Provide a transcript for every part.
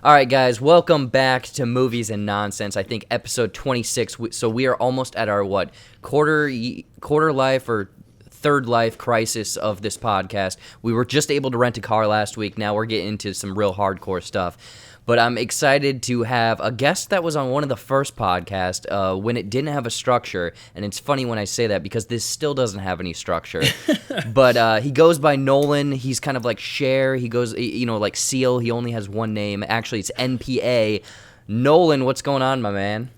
All right, guys, welcome back to Movies and Nonsense. I think episode 26. So we are almost at our quarter life or third life crisis of this podcast. We were just able to rent a car last week. Now we're getting into some real hardcore stuff. But I'm excited to have a guest that was on one of the first podcasts when it didn't have a structure. And it's funny when I say that because this still doesn't have any structure. But he goes by Nolan. He's kind of like Cher. He goes, like Seal. He only has one name. Actually, it's NPA. Nolan, what's going on, my man?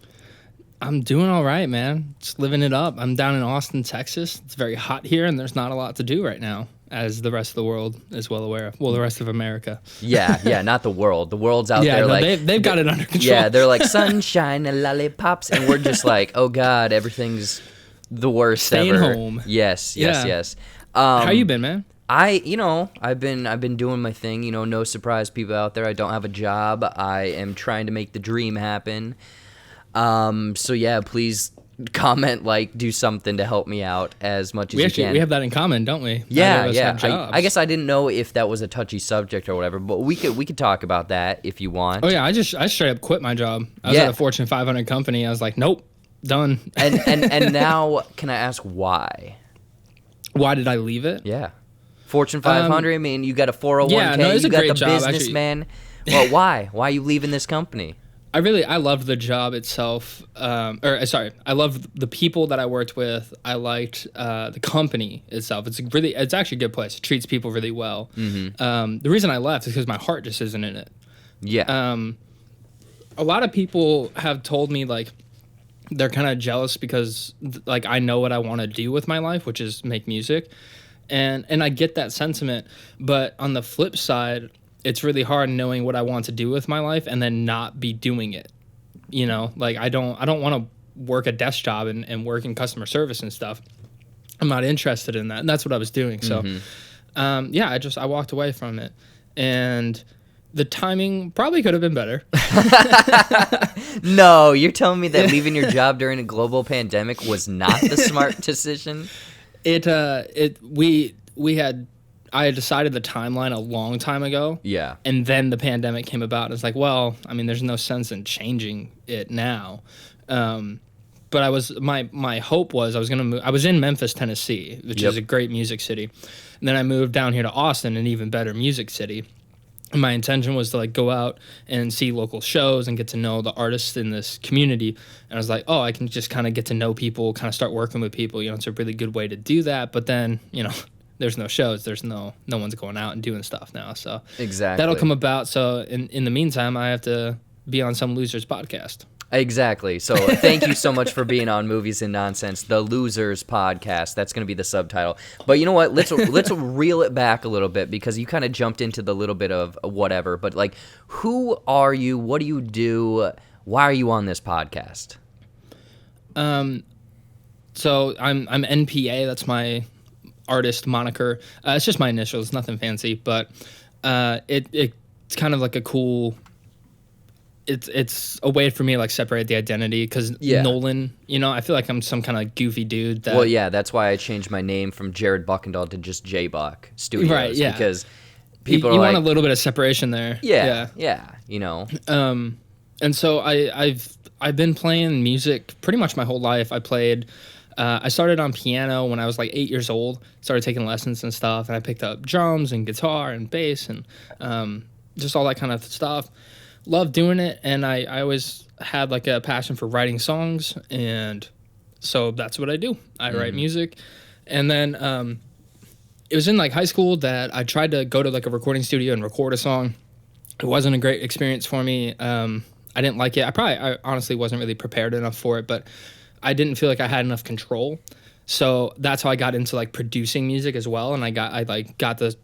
I'm doing all right, man. Just living it up. I'm down in Austin, Texas. It's very hot here, and there's not a lot to do right now, as the rest of the world is well aware of. Well, the rest of America. Yeah, not the world. The world's out there they've got it under control. Yeah, they're like sunshine and lollipops, and we're just like, oh God, everything's the worst Staying ever. home. Yes. How you been, man? I've been doing my thing. No surprise, people out there. I don't have a job. I am trying to make the dream happen. So yeah, please comment, do something to help me out as much as you can. We have that in common, don't we? Yeah. I guess I didn't know if that was a touchy subject or whatever, but we could talk about that if you want. Oh yeah, I straight up quit my job. I was at a Fortune 500 company. I was like, nope, done. And now, can I ask why? Why did I leave it? Yeah, Fortune 500. I mean, you got a 401k. Yeah, no, it's you a got great the job, businessman. Well, why? Why are you leaving this company? I loved the job itself. I loved the people that I worked with. I liked the company itself. It's actually a good place. It treats people really well. Mm-hmm. The reason I left is because my heart just isn't in it. Yeah. A lot of people have told me they're kind of jealous because I know what I want to do with my life, which is make music, and I get that sentiment. But on the flip side, it's really hard knowing what I want to do with my life and then not be doing it. I don't want to work a desk job and work in customer service and stuff. I'm not interested in that. And that's what I was doing. So, I walked away from it. And the timing probably could have been better. No, you're telling me that leaving your job during a global pandemic was not the smart decision? I had decided the timeline a long time ago. Yeah. And then the pandemic came about. It's like, well, I mean, there's no sense in changing it now. But my hope was I was going to move. I was in Memphis, Tennessee, which is a great music city. And then I moved down here to Austin, an even better music city. And my intention was to go out and see local shows and get to know the artists in this community. And I was like, oh, I can just kind of get to know people, kind of start working with people. It's a really good way to do that. But then, there's no shows. There's no one's going out and doing stuff now. So exactly that'll come about. So in the meantime, I have to be on some loser's podcast. Exactly. So thank you so much for being on Movies and Nonsense, the Losers Podcast. That's going to be the subtitle. But you know what? Let's reel it back a little bit because you kind of jumped into the little bit of whatever. But who are you? What do you do? Why are you on this podcast? So I'm NPA. That's my artist moniker. It's just my initials, nothing fancy, but it's kind of like a cool. It's a way for me to separate the identity because Nolan, I feel like I'm some kind of goofy dude. Well, yeah, that's why I changed my name from Jared Buckendall to just JBuck Studios. Right, yeah. Because people you want a little bit of separation there. Yeah. And so I've been playing music pretty much my whole life. I started on piano when I was 8 years old. Started taking lessons and stuff, and I picked up drums and guitar and bass and just all that kind of stuff. Loved doing it, and I always had a passion for writing songs, and so that's what I do. I write music, and then it was in high school that I tried to go to a recording studio and record a song. It wasn't a great experience for me. I didn't like it. I honestly wasn't really prepared enough for it, but I didn't feel like I had enough control. So that's how I got into producing music as well, and I got the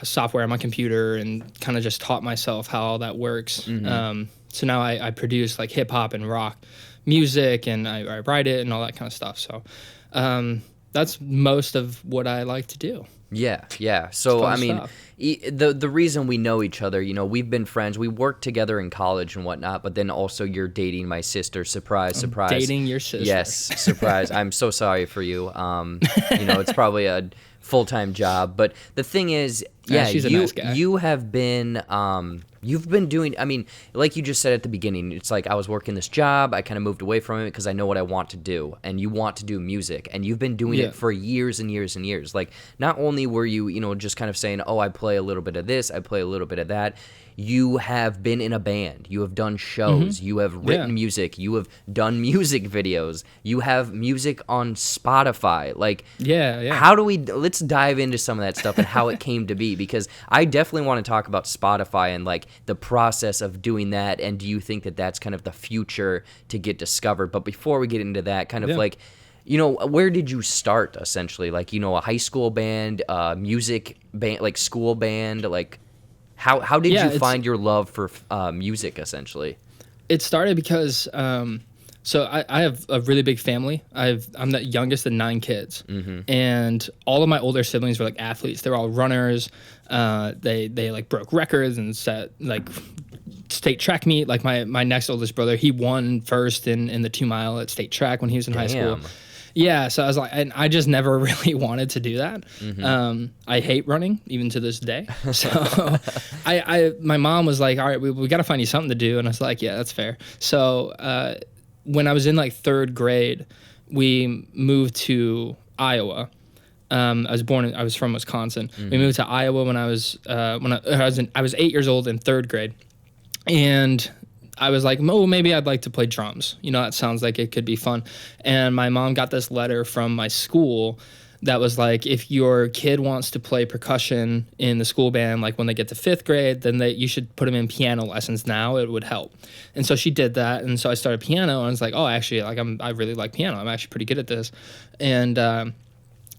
software on my computer and kind of just taught myself how all that works. Mm-hmm. So now I produce hip hop and rock music, and I write it and all that kind of stuff. So that's most of what I like to do. Yeah. So, I mean, the reason we know each other, we've been friends. We worked together in college and whatnot, but then also you're dating my sister. Surprise. Dating your sister. Yes, surprise. I'm so sorry for you. It's probably a full-time job. But the thing is, Yeah, she's a nice guy. You have been you've been doing, I mean, like you just said at the beginning, it's like I was working this job, I kind of moved away from it because I know what I want to do, and you want to do music, and you've been doing it for years and years and years. Like, not only were you, just kind of saying, oh, I play a little bit of this, I play a little bit of that, you have been in a band, you have done shows, you have written music, you have done music videos, you have music on Spotify. Like, how do let's dive into some of that stuff and how it came to be, because I definitely want to talk about Spotify and like the process of doing that, and do you think that that's kind of the future to get discovered? But before we get into that, kind of like, where did you start essentially? Like, a high school band, music band, like school band, like how did you find your love for music essentially? It started because so I have a really big family. I'm the youngest of 9 kids, and all of my older siblings were like athletes. They're all runners. They like broke records and set like state track meet. Like my next oldest brother, he won first in the 2-mile at state track when he was in high school. Yeah, so I was like, and I just never really wanted to do that. I hate running even to this day. So my mom was like, all right, we got to find you something to do. And I was like, yeah, that's fair. So when I was in like 3rd grade, we moved to Iowa. I was from Wisconsin. We moved to Iowa when I was 8 years old in 3rd grade. And I was like, oh, maybe I'd like to play drums. That sounds like it could be fun. And my mom got this letter from my school that was like, if your kid wants to play percussion in the school band, like when they get to 5th grade, then you should put them in piano lessons now. It would help. And so she did that. And so I started piano, and I was like, oh, actually, like I really like piano. I'm actually pretty good at this. And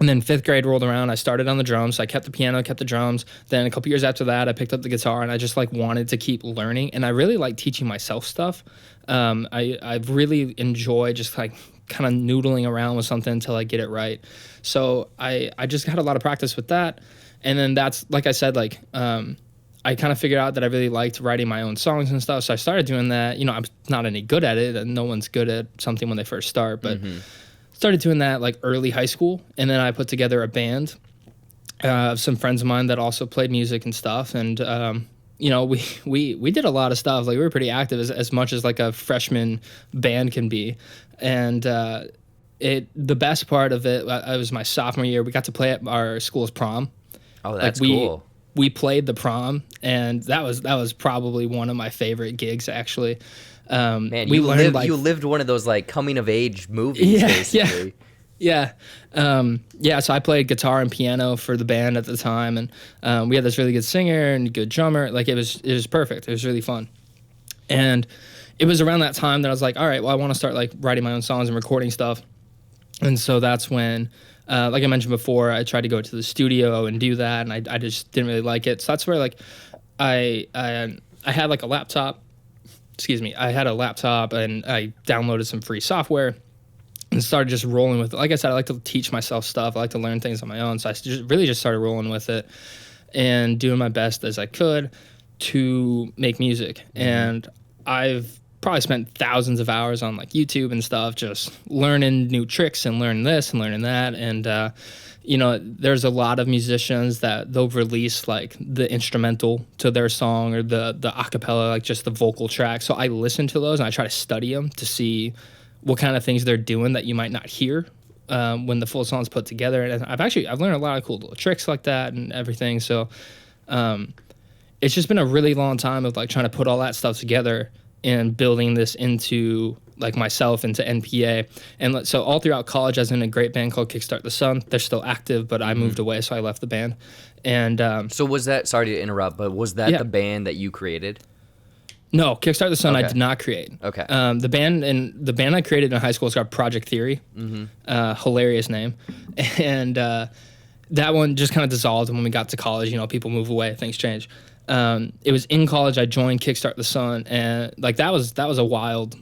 then 5th grade rolled around. I started on the drums. So I kept the piano, kept the drums. Then a couple years after that, I picked up the guitar, and I just like wanted to keep learning. And I really like teaching myself stuff. I really enjoy just like kind of noodling around with something until I get it right. So I just had a lot of practice with that. And then that's, like I said, like I kind of figured out that I really liked writing my own songs and stuff. So I started doing that. I'm not any good at it, and no one's good at something when they first start, but started doing that like early high school. And then I put together a band of some friends of mine that also played music and stuff. And, we did a lot of stuff. Like, we were pretty active, as much as like a freshman band can be. And the best part of it was my sophomore year. We got to play at our school's prom. Oh, that's cool. We played the prom, and that was probably one of my favorite gigs, actually. Man, you lived one of those like coming of age movies, basically. Yeah. So I played guitar and piano for the band at the time, and we had this really good singer and good drummer. Like, it was perfect. It was really fun. And it was around that time that I was like, all right, well, I want to start like writing my own songs and recording stuff. And so that's when, like I mentioned before, I tried to go to the studio and do that, and I just didn't really like it. So that's where like I had like a laptop. I had a laptop, and I downloaded some free software and started just rolling with it. Like I said, I like to teach myself stuff. I like to learn things on my own. So I just started rolling with it and doing my best as I could to make music. And I've probably spent thousands of hours on like YouTube and stuff, just learning new tricks and learning this and learning that. And, there's a lot of musicians that they'll release like the instrumental to their song, or the acapella, like just the vocal track. So I listen to those and I try to study them to see what kind of things they're doing that you might not hear when the full song's put together. And I've learned a lot of cool little tricks like that and everything. So it's just been a really long time of like trying to put all that stuff together and building this into like myself, into NPA. And so all throughout college, I was in a great band called Kickstart the Sun. They're still active, but I moved away, so I left the band. And so was that, sorry to interrupt, but was that the band that you created? No, Kickstart the Sun I did not create. Okay. The band I created in high school is called Project Theory. Hilarious name. And that one just kind of dissolved when we got to college. People move away, things change. It was in college I joined Kickstart the Sun, and like that was a wild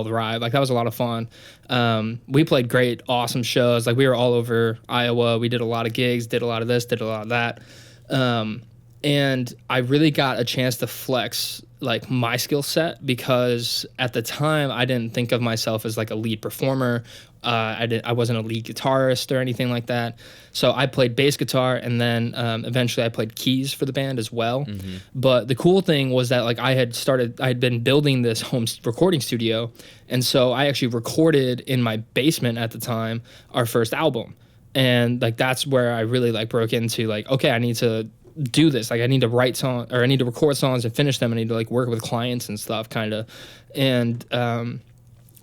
ride. Like, that was a lot of fun. We played great, awesome shows. Like, we were all over Iowa. We did a lot of gigs, did a lot of this, did a lot of that. And I really got a chance to flex like my skill set, because at the time I didn't think of myself as like a lead performer. I wasn't a lead guitarist or anything like that. So I played bass guitar, and then eventually I played keys for the band as well. But the cool thing was that like I had been building this home recording studio, and so I actually recorded in my basement at the time our first album. And like that's where I really like broke into like, okay, I need to do this. Like I need to write songs, or I need to record songs and finish them. I need to like work with clients and stuff kind of. And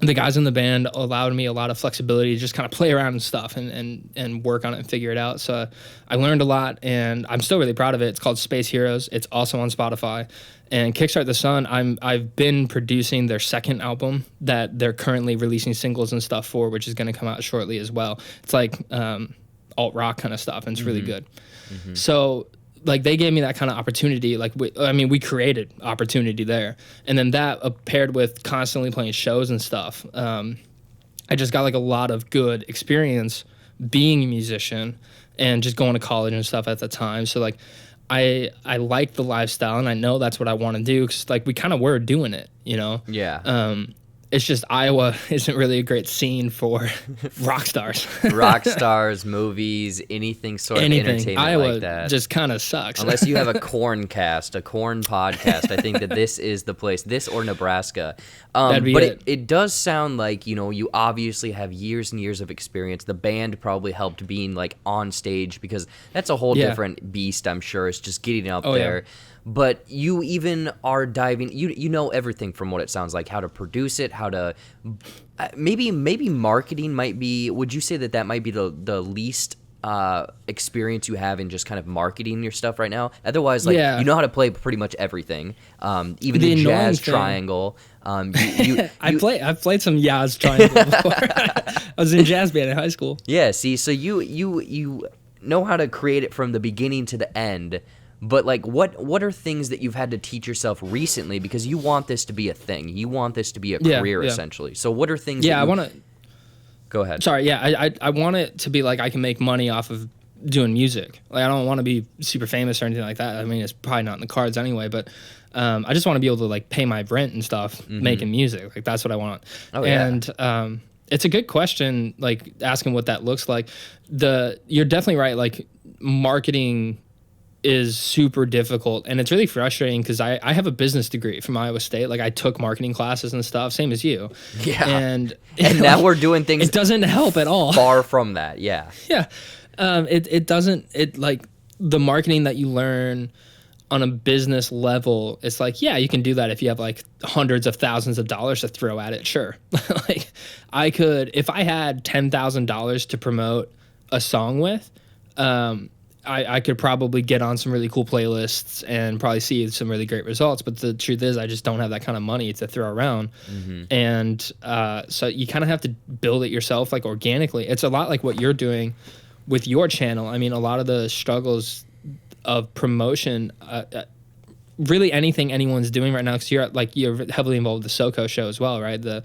the guys in the band allowed me a lot of flexibility to just kind of play around and stuff and work on it and figure it out. So I learned a lot, and I'm still really proud of it. It's called Space Heroes. It's also on Spotify. And Kickstart the Sun, I've been producing their second album that they're currently releasing singles and stuff for, which is going to come out shortly as well. It's like alt rock kind of stuff, and it's really good. So like they gave me that kind of opportunity. Like we created opportunity there, and then that paired with constantly playing shows and stuff. I just got like a lot of good experience being a musician and just going to college and stuff at the time. So like I like the lifestyle, and I know that's what I want to do, because like we kind of were doing it, you know. Yeah. It's just Iowa isn't really a great scene for rock stars. Rock stars, movies, anything sort of entertainment Iowa like that. Just kind of sucks. Unless you have a corn podcast, I think that this is the place. This or Nebraska. That'd be but it. It does sound like, you know, you obviously have years and years of experience. The band probably helped being like on stage, because that's a whole different beast, I'm sure. It's just getting up there. Yeah. But you even are diving, you know everything from what it sounds like, how to produce it, how to, maybe marketing might be, would you say that might be the least experience you have in just kind of marketing your stuff right now? Otherwise, like, you know how to play pretty much everything, even the jazz triangle. I've played some jazz triangle before. I was in jazz band in high school. Yeah, see, so you know how to create it from the beginning to the end. But like, what are things that you've had to teach yourself recently, because you want this to be a thing, you want this to be a career essentially? So what are things? I want to. Go ahead. Sorry, I want it to be like I can make money off of doing music. Like I don't want to be super famous or anything like that. I mean, it's probably not in the cards anyway. But I just want to be able to like pay my rent and stuff making music. Like that's what I want. Oh, and it's a good question, like asking what that looks like. You're definitely right. Like marketing is super difficult, and it's really frustrating because I have a business degree from Iowa State. Like I took marketing classes and stuff, same as you. Yeah. And now we're doing things. It doesn't help at all. Far from that. Yeah. Yeah. It doesn't. It like the marketing that you learn on a business level. It's like, yeah, you can do that if you have like hundreds of thousands of dollars to throw at it. Sure. Like I could, if I had $10,000 to promote a song with, I could probably get on some really cool playlists and probably see some really great results. But the truth is, I just don't have that kind of money to throw around. And so you kind of have to build it yourself, like organically. It's a lot like what you're doing with your channel. I mean, a lot of the struggles of promotion, really anything anyone's doing right now, because you're heavily involved with the SoCo show as well, right? The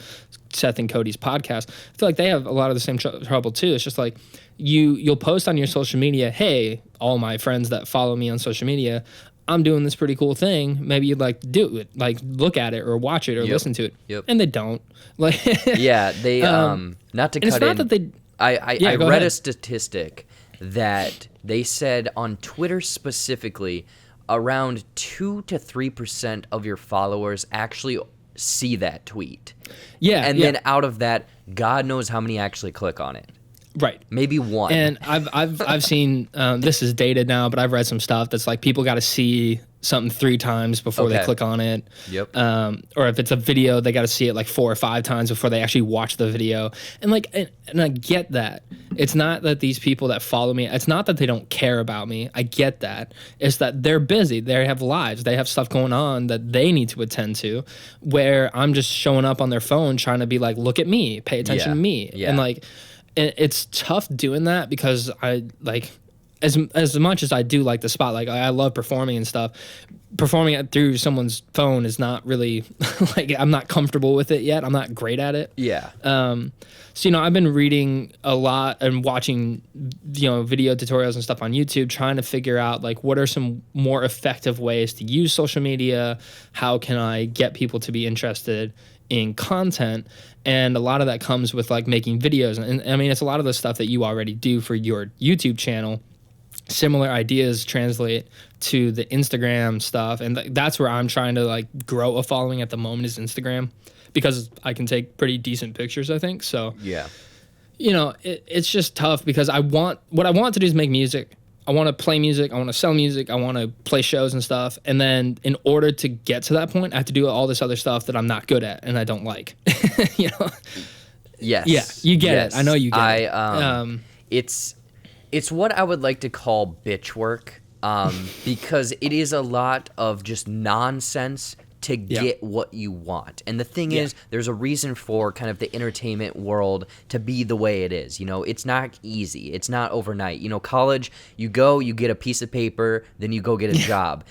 Seth and Cody's podcast. I feel like they have a lot of the same trouble too. It's just like you'll post on your social media, hey, all my friends that follow me on social media, I'm doing this pretty cool thing. Maybe you'd like to do it, like look at it or watch it or listen to it. And they don't. Like yeah, they not to cut it's not in. That they. I read a statistic that they said on Twitter specifically, around 2 to 3% of your followers actually see that tweet. Yeah. And then out of that, God knows how many actually click on it. Right. Maybe one. And I've seen, this is dated now, but I've read some stuff that's like people got to see something 3 times before they click on it. Yep. Or if it's a video, they got to see it like 4 or 5 times before they actually watch the video. And like, and I get that. It's not that these people that follow me, it's not that they don't care about me. I get that. It's that they're busy. They have lives. They have stuff going on that they need to attend to, where I'm just showing up on their phone trying to be like, look at me, pay attention to me. Yeah. And like, it's tough doing that because as much as I do like the spot, like I love performing and stuff, performing it through someone's phone is not really like I'm not comfortable with it yet. I'm not great at it. Yeah. So I've been reading a lot and watching video tutorials and stuff on YouTube, trying to figure out like what are some more effective ways to use social media. How can I get people to be interested in content? And a lot of that comes with like making videos, and I mean it's a lot of the stuff that you already do for your YouTube channel. Similar ideas translate to the Instagram stuff, and that's where I'm trying to like grow a following at the moment is Instagram, because I can take pretty decent pictures, I think. So yeah, it's just tough because what I want to do is make music. I want to play music. I want to sell music. I want to play shows and stuff. And then in order to get to that point, I have to do all this other stuff that I'm not good at and I don't like. Yes. Yeah, you get it. I know you get it. It's what I would like to call bitch work, because it is a lot of just nonsense to get what you want. And the thing is, there's a reason for kind of the entertainment world to be the way it is. It's not easy. It's not overnight. College, you go, you get a piece of paper, then you go get a job.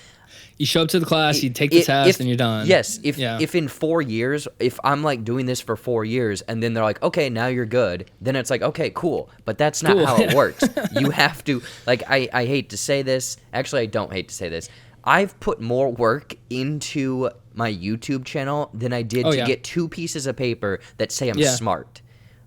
You show up to the class, you take the test, and you're done. Yes. If in 4 years, if I'm like doing this for 4 years and then they're like, okay, now you're good, then it's like, okay, cool. But that's not how it works. You have to, like, I hate to say this. Actually, I don't hate to say this. I've put more work into my YouTube channel than I did to get 2 pieces of paper that say I'm smart.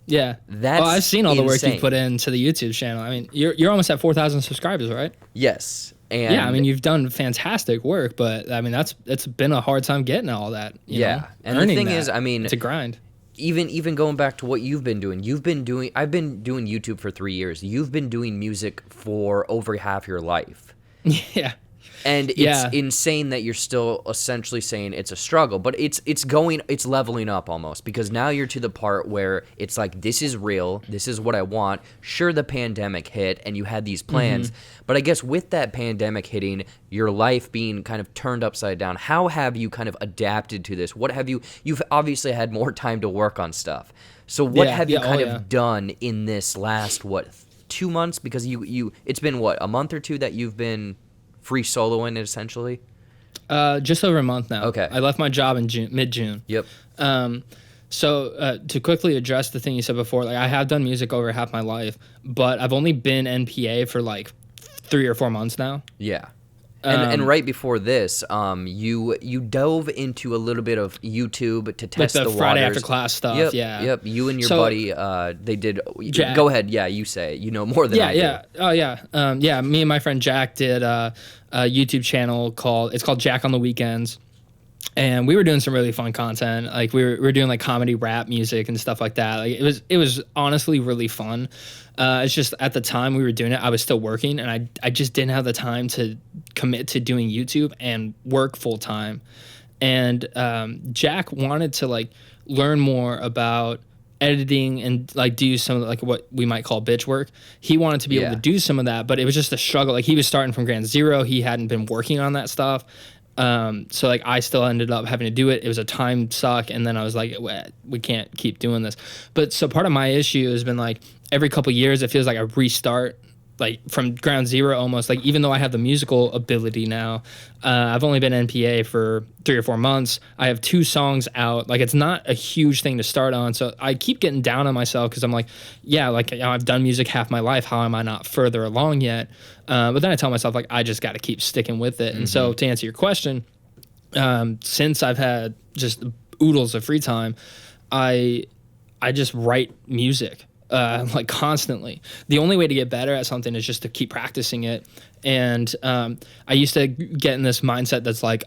Yeah. I've seen all the work you put into the YouTube channel. I mean, you're almost at 4,000 subscribers, right? Yes. And yeah, I mean, you've done fantastic work, but I mean, it's been a hard time getting all that. You know, and the thing is, I mean, it's a grind. Even going back to what you've been doing, I've been doing YouTube for 3 years. You've been doing music for over half your life. Yeah. And it's insane that you're still essentially saying it's a struggle, but it's leveling up almost, because now you're to the part where it's like, this is real, this is what I want. Sure, the pandemic hit and you had these plans, but I guess with that pandemic hitting, your life being kind of turned upside down, how have you kind of adapted to this? You've obviously had more time to work on stuff. So what have you kind of done in this last 2 months? Because it's been a month or two that you've been free soloing, essentially? Just over a month now. Okay. I left my job in mid-June. Yep. So to quickly address the thing you said before, like I have done music over half my life, but I've only been NPA for like 3 or 4 months now. Yeah. And right before this, you dove into a little bit of YouTube to test the waters. Friday after class stuff. Yep. You and your buddy, they did. Jack. Go ahead. Yeah, you say it. You know more than I do. Yeah. Oh yeah. Me and my friend Jack did a YouTube channel called Jack on the Weekends. And we were doing some really fun content. Like we were doing like comedy rap music and stuff like that. Like it was honestly really fun. It's just at the time we were doing it, I was still working, and I just didn't have the time to commit to doing YouTube and work full time. And Jack wanted to like learn more about editing and like do some of like what we might call bitch work. He wanted to be able to do some of that, but it was just a struggle. Like he was starting from ground zero. He hadn't been working on that stuff. So like I still ended up having to do it. It was a time suck, and then I was like, we can't keep doing this. But so part of my issue has been like every couple years it feels like I restart like from ground zero almost. Like even though I have the musical ability now, I've only been NPA for 3 or 4 months. I have 2 songs out. Like it's not a huge thing to start on. So I keep getting down on myself because I'm like, I've done music half my life. How am I not further along yet? But then I tell myself like I just got to keep sticking with it. And so to answer your question, since I've had just oodles of free time, I just write music. Like constantly. The only way to get better at something is just to keep practicing it. And I used to get in this mindset that's like,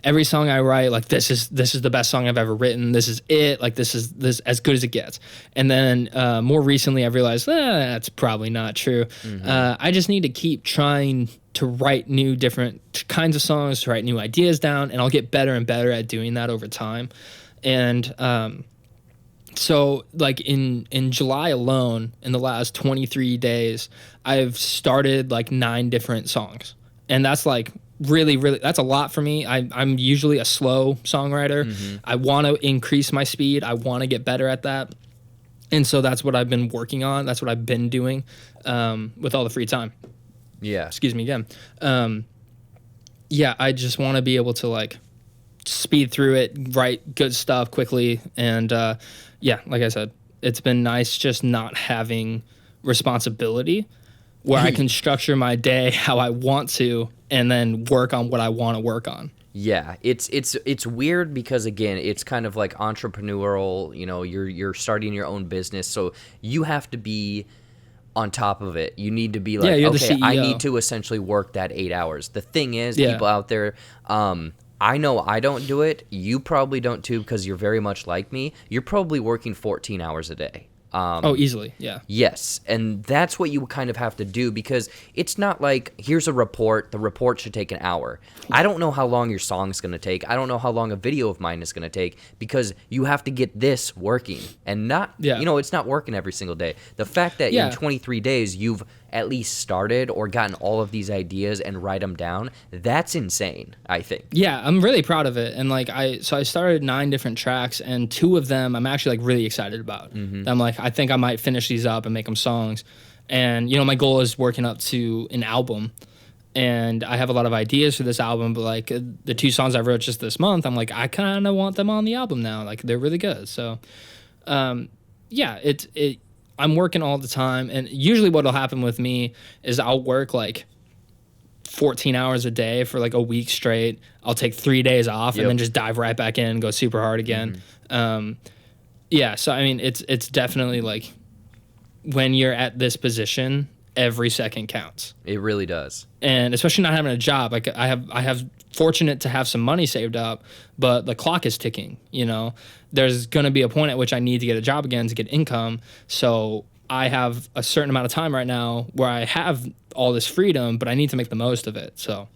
every song I write, like this is the best song I've ever written. This is it. Like this as good as it gets. And then more recently, I've realized that's probably not true. I just need to keep trying to write new, different kinds of songs, to write new ideas down, and I'll get better and better at doing that over time. And so like in July alone, in the last 23 days, I've started like 9 different songs. And that's like really, that's a lot for me. I'm usually a slow songwriter. I want to increase my speed. I want to get better at that. And so that's what I've been working on. That's what I've been doing with all the free time. Yeah. Excuse me again. Yeah, I just want to be able to like speed through it, write good stuff quickly, and yeah, like I said, it's been nice just not having responsibility, where I can structure my day how I want to, and then work on what I want to work on. Yeah, it's weird because again, it's kind of like entrepreneurial. You know, you're starting your own business, so you have to be on top of it. You need to be like, you're the okay, I CEO. need to essentially work that 8 hours. The thing is, people out there, I know I don't do it. You probably don't too, because you're very much like me. You're probably working 14 hours a day. Easily, yeah. Yes, and that's what you kind of have to do, because it's not like, here's a report, the report should take an hour. I don't know how long your song's going to take. I don't know how long a video of mine is going to take, because you have to get this working, and not, it's not working every single day. The fact that in 23 days you've at least started or gotten all of these ideas and write them down, that's insane, I think. Yeah, I'm really proud of it. And like I started 9 different tracks, and 2 of them I'm actually like really excited about. I'm like, I think I might finish these up and make them songs. And my goal is working up to an album. And I have a lot of ideas for this album, but like the 2 songs I wrote just this month, I'm like, I kind of want them on the album now. Like they're really good. So yeah, I'm working all the time, and usually what'll happen with me is I'll work like 14 hours a day for like a week straight. I'll take 3 days off and then just dive right back in and go super hard again. Yeah, so I mean, it's definitely like when you're at this position, every second counts. It really does. And especially not having a job, like I have fortunate to have some money saved up, but the clock is ticking. There's going to be a point at which I need to get a job again to get income. So I have a certain amount of time right now where I have all this freedom, but I need to make the most of it. So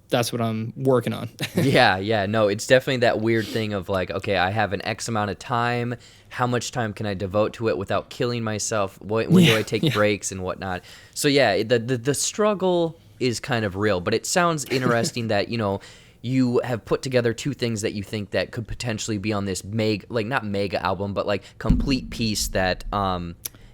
that's what I'm working on. Yeah, no, it's definitely that weird thing of like, okay, I have an X amount of time. How much time can I devote to it without killing myself? When do I take breaks and whatnot? So yeah, the struggle is kind of real, but it sounds interesting that, you have put together 2 things that you think that could potentially be on this not mega album, but like complete piece that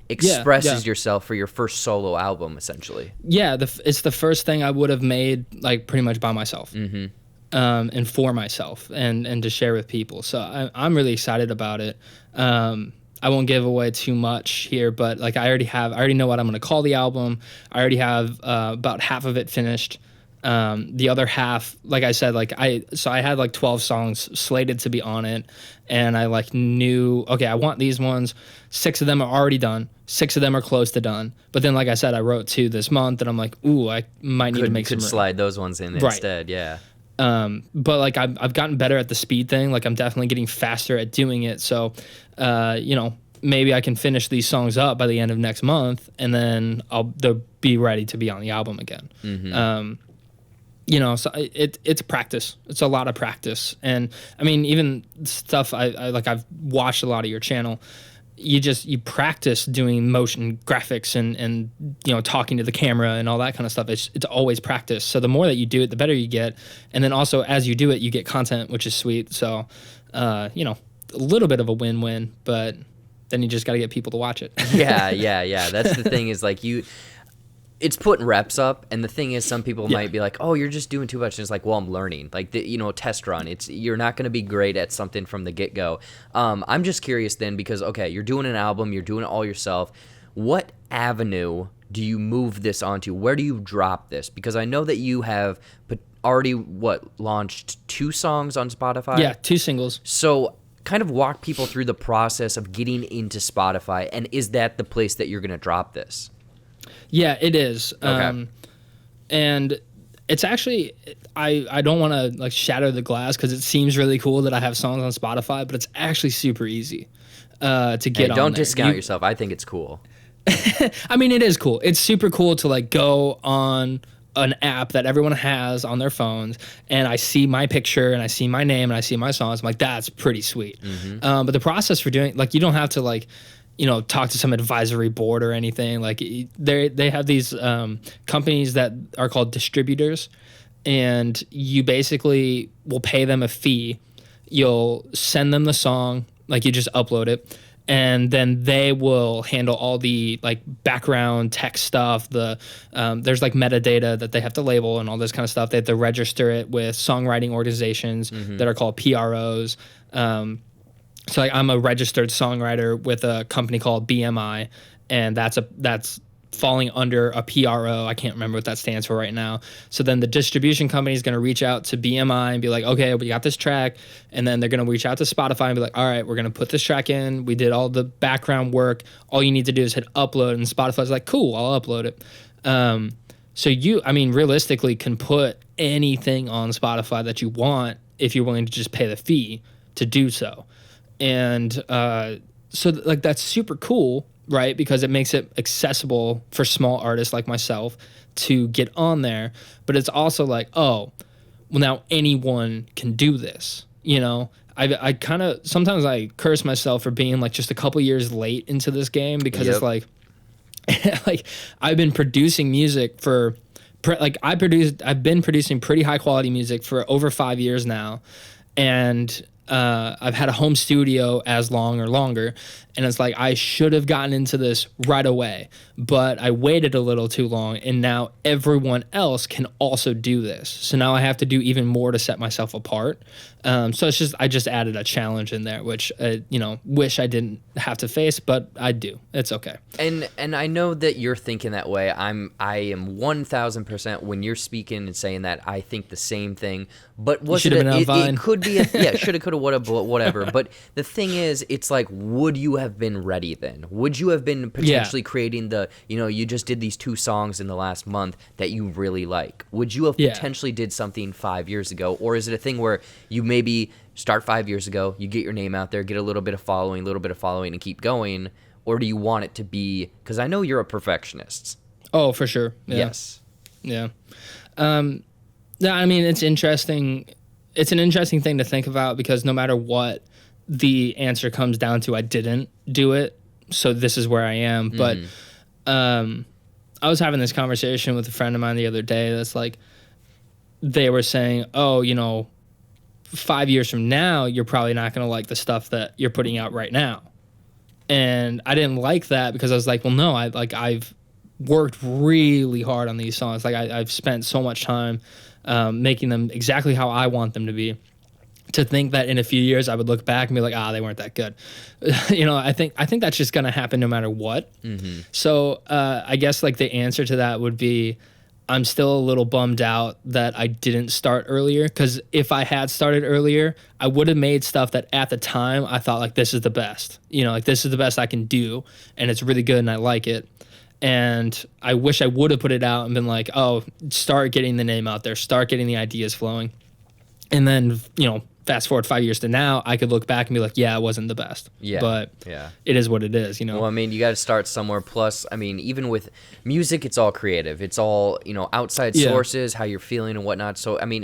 expresses yourself for your first solo album, essentially. Yeah, it's the first thing I would have made like pretty much by myself, and for myself, and to share with people. So I'm really excited about it. I won't give away too much here, but like I already know what I'm going to call the album. I already have about half of it finished. The other half, like I said, I had like 12 songs slated to be on it, and I like knew, okay, I want these ones. 6 of them are already done. 6 of them are close to done. But then, like I said, I wrote 2 this month, and I'm like, ooh, I might need to make some. Could slide those ones in instead, yeah. But like I've gotten better at the speed thing. Like I'm definitely getting faster at doing it. So, maybe I can finish these songs up by the end of next month, and then they'll be ready to be on the album again. So it's practice. It's a lot of practice. And I mean, even stuff I've watched a lot of your channel. You practice doing motion graphics and talking to the camera and all that kind of stuff. It's always practice. So the more that you do it, the better you get. And then also as you do it, you get content, which is sweet. So, a little bit of a win-win, but then you just got to get people to watch it. Yeah. That's the thing is like it's putting reps up, and the thing is, some people might be like, "Oh, you're just doing too much." And it's like, "Well, I'm learning." Like test run. You're not going to be great at something from the get go. I'm just curious then, because okay, you're doing an album, you're doing it all yourself. What avenue do you move this onto? Where do you drop this? Because I know that you have already launched 2 songs on Spotify. Yeah, 2 singles. So kind of walk people through the process of getting into Spotify, and is that the place that you're going to drop this? Yeah, it is. Okay. And it's actually, I don't want to like shatter the glass, because it seems really cool that I have songs on Spotify, but it's actually super easy to get on. Don't discount yourself. I think it's cool. I mean, it is cool. It's super cool to like go on an app that everyone has on their phones, and I see my picture and I see my name and I see my songs. I'm like, that's pretty sweet. But the process for doing, like, you don't have to like, talk to some advisory board or anything. Like they have these companies that are called distributors, and you basically will pay them a fee. You'll send them the song, like you just upload it, and then they will handle all the like background text stuff. There's like metadata that they have to label and all this kind of stuff. They have to register it with songwriting organizations that are called PROs. So like I'm a registered songwriter with a company called BMI, and that's falling under a PRO. I can't remember what that stands for right now. So then the distribution company is going to reach out to BMI and be like, okay, we got this track. And then they're going to reach out to Spotify and be like, all right, we're going to put this track in. We did all the background work. All you need to do is hit upload. And Spotify's like, cool, I'll upload it. So realistically can put anything on Spotify that you want if you're willing to just pay the fee to do so. And so like that's super cool, right? Because it makes it accessible for small artists like myself to get on there. But it's also like, oh, well, now anyone can do this. You know, I kind of sometimes I curse myself for being like just a couple years late into this game because it's like, like I've been producing music for I've been producing pretty high quality music for over 5 years now, and I've had a home studio as long or longer, and it's like I should have gotten into this right away, but I waited a little too long, and now everyone else can also do this. So now I have to do even more to set myself apart. So it's just I just added a challenge in there, which wish I didn't have to face, but I do. It's okay. And I know that you're thinking that way. I am 1000% when you're speaking and saying that. I think the same thing. But it could be shoulda, coulda, woulda, whatever. But the thing is, it's like, would you have been ready then? Would you have been potentially creating you just did these 2 songs in the last month that you really like? Would you have potentially did something 5 years ago? Or is it a thing where you maybe start 5 years ago, you get your name out there, get a little bit of following, and keep going? Or do you want it to be, because I know you're a perfectionist. Oh, for sure. Yeah. Yes. Yeah. Yeah, I mean, it's interesting. It's an interesting thing to think about because no matter what the answer comes down to, I didn't do it. So this is where I am. But I was having this conversation with a friend of mine the other day that's like, they were saying, oh, 5 years from now, you're probably not going to like the stuff that you're putting out right now. And I didn't like that because I was like, well, no, I've worked really hard on these songs. Like I've spent so much time making them exactly how I want them to be. To think that in a few years I would look back and be like, they weren't that good. I think that's just going to happen no matter what. Mm-hmm. So I guess like the answer to that would be, I'm still a little bummed out that I didn't start earlier, because if I had started earlier, I would have made stuff that at the time I thought like this is the best. Like this is the best I can do, and it's really good and I like it. And I wish I would have put it out and been like, start getting the name out there, start getting the ideas flowing. And then, fast forward 5 years to now, I could look back and be like, it wasn't the best. Yeah. But it is what it is, Well, I mean, you got to start somewhere. Plus, I mean, even with music, it's all creative. It's all, outside sources, how you're feeling and whatnot. So, I mean,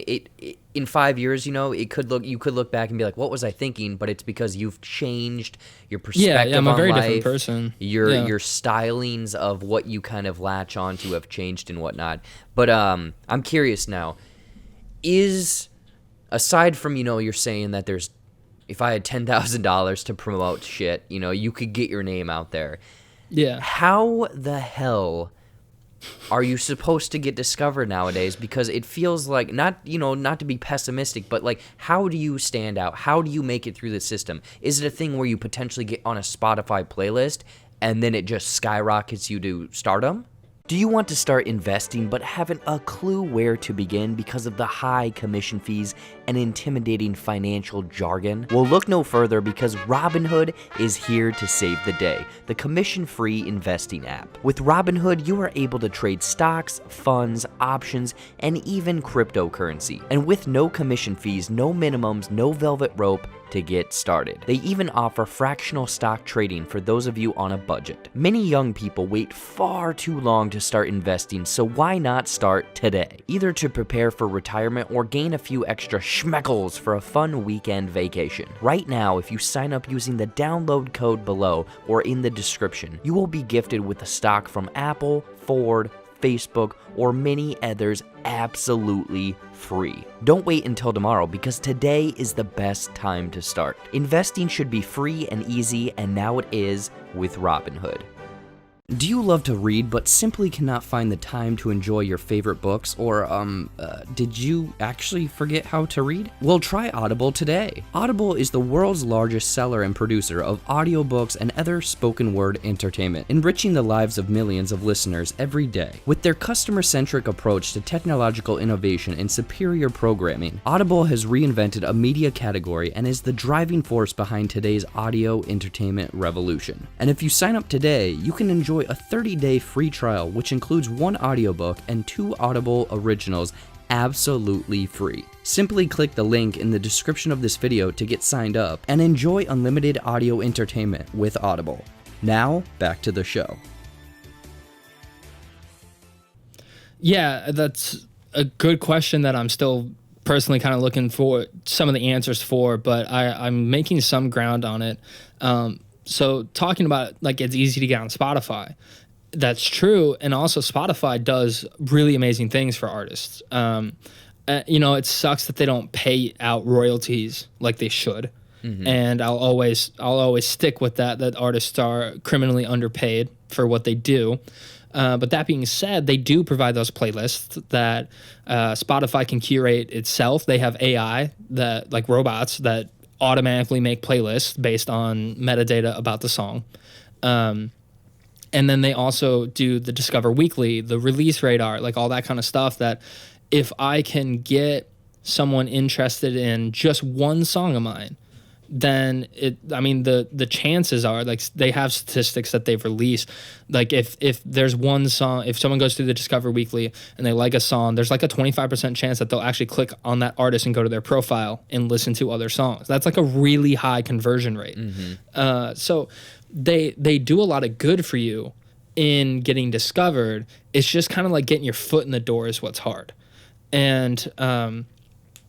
in 5 years, you could look back and be like, what was I thinking? But it's because you've changed your perspective I'm a very on life. Different person. Your stylings of what you kind of latch onto have changed and whatnot. But I'm curious now, aside from, you're saying that if I had $10,000 to promote shit, you could get your name out there. Yeah. How the hell are you supposed to get discovered nowadays? Because it feels like, not to be pessimistic, but like, how do you stand out? How do you make it through the system? Is it a thing where you potentially get on a Spotify playlist and then it just skyrockets you to stardom? Do you want to start investing but haven't a clue where to begin because of the high commission fees and intimidating financial jargon? Well, look no further, because Robinhood is here to save the day, the commission-free investing app. With Robinhood, you are able to trade stocks, funds, options, and even cryptocurrency. And with no commission fees, no minimums, no velvet rope to get started. They even offer fractional stock trading for those of you on a budget. Many young people wait far too long to start investing, so why not start today? Either to prepare for retirement or gain a few extra schmeckles for a fun weekend vacation. Right now, if you sign up using the download code below or in the description, you will be gifted with a stock from Apple, Ford, Facebook, or many others absolutely free. Don't wait until tomorrow, because today is the best time to start. Investing should be free and easy, and now it is with Robinhood. Do you love to read but simply cannot find the time to enjoy your favorite books? Or, did you actually forget how to read? Well, try Audible today. Audible is the world's largest seller and producer of audiobooks and other spoken word entertainment, enriching the lives of millions of listeners every day. With their customer-centric approach to technological innovation and superior programming, Audible has reinvented a media category and is the driving force behind today's audio entertainment revolution. And if you sign up today, you can enjoy a 30-day free trial, which includes 1 audiobook and 2 Audible originals absolutely free. Simply click the link in the description of this video to get signed up and enjoy unlimited audio entertainment with Audible. Now, back to the show. Yeah, that's a good question that I'm still personally kind of looking for some of the answers for, but I'm making some ground on it. So talking about like it's easy to get on Spotify, that's true. And also Spotify does really amazing things for artists. It sucks that they don't pay out royalties like they should. Mm-hmm. And I'll always stick with that artists are criminally underpaid for what they do. But that being said, they do provide those playlists that Spotify can curate itself. They have AI that, like robots, that automatically make playlists based on metadata about the song. And then they also do the Discover Weekly, the Release Radar, like all that kind of stuff, that if I can get someone interested in just one song of mine, then the chances are, like, they have statistics that they've released. Like if there's one song, if someone goes through the Discover Weekly and they like a song, there's like a 25% chance that they'll actually click on that artist and go to their profile and listen to other songs. That's like a really high conversion rate. Mm-hmm. So they do a lot of good for you in getting discovered. It's just kind of like getting your foot in the door is what's hard. And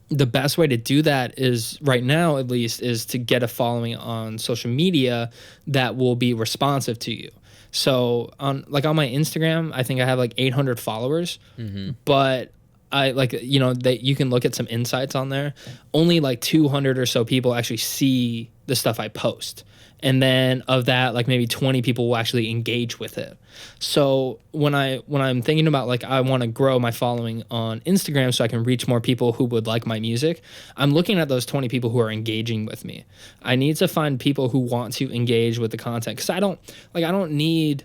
the best way to do that is, right now at least, is to get a following on social media that will be responsive to you. So on my Instagram, I think I have like 800 followers, mm-hmm. but that you can look at some insights on there. Only like 200 or so people actually see the stuff I post. And then of that, like maybe 20 people will actually engage with it. So when I'm thinking about, like, I want to grow my following on Instagram so I can reach more people who would like my music, I'm looking at those 20 people who are engaging with me. I need to find people who want to engage with the content, because I don't need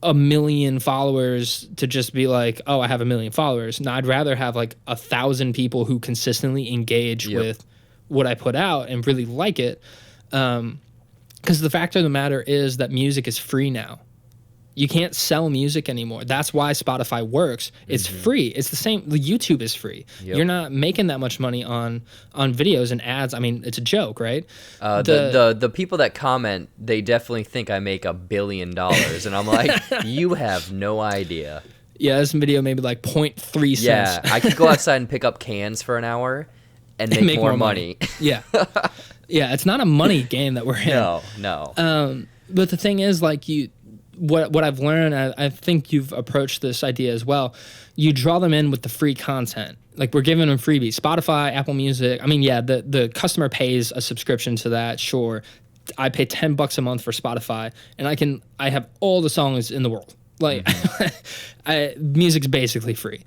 1 million followers to just be like, oh, I have 1 million followers. No, I'd rather have like 1,000 people who consistently engage with what I put out and really like it. Because the fact of the matter is that music is free now. You can't sell music anymore. That's why Spotify works. It's mm-hmm. free. It's the same. The YouTube is free. Yep. You're not making that much money on videos and ads. I mean, it's a joke, right? The people that comment, they definitely think I make $1 billion, and I'm like, you have no idea. Yeah, this video maybe like 0.3 cents. Yeah, I could go outside and pick up cans for an hour and make more money. Yeah. Yeah, it's not a money game that we're in. No. But the thing is, like, what I've learned, I think you've approached this idea as well. You draw them in with the free content. Like, we're giving them freebies. Spotify, Apple Music. I mean, yeah, the customer pays a subscription to that. Sure, I pay $10 a month for Spotify, and I have all the songs in the world. Like, mm-hmm. Music's basically free.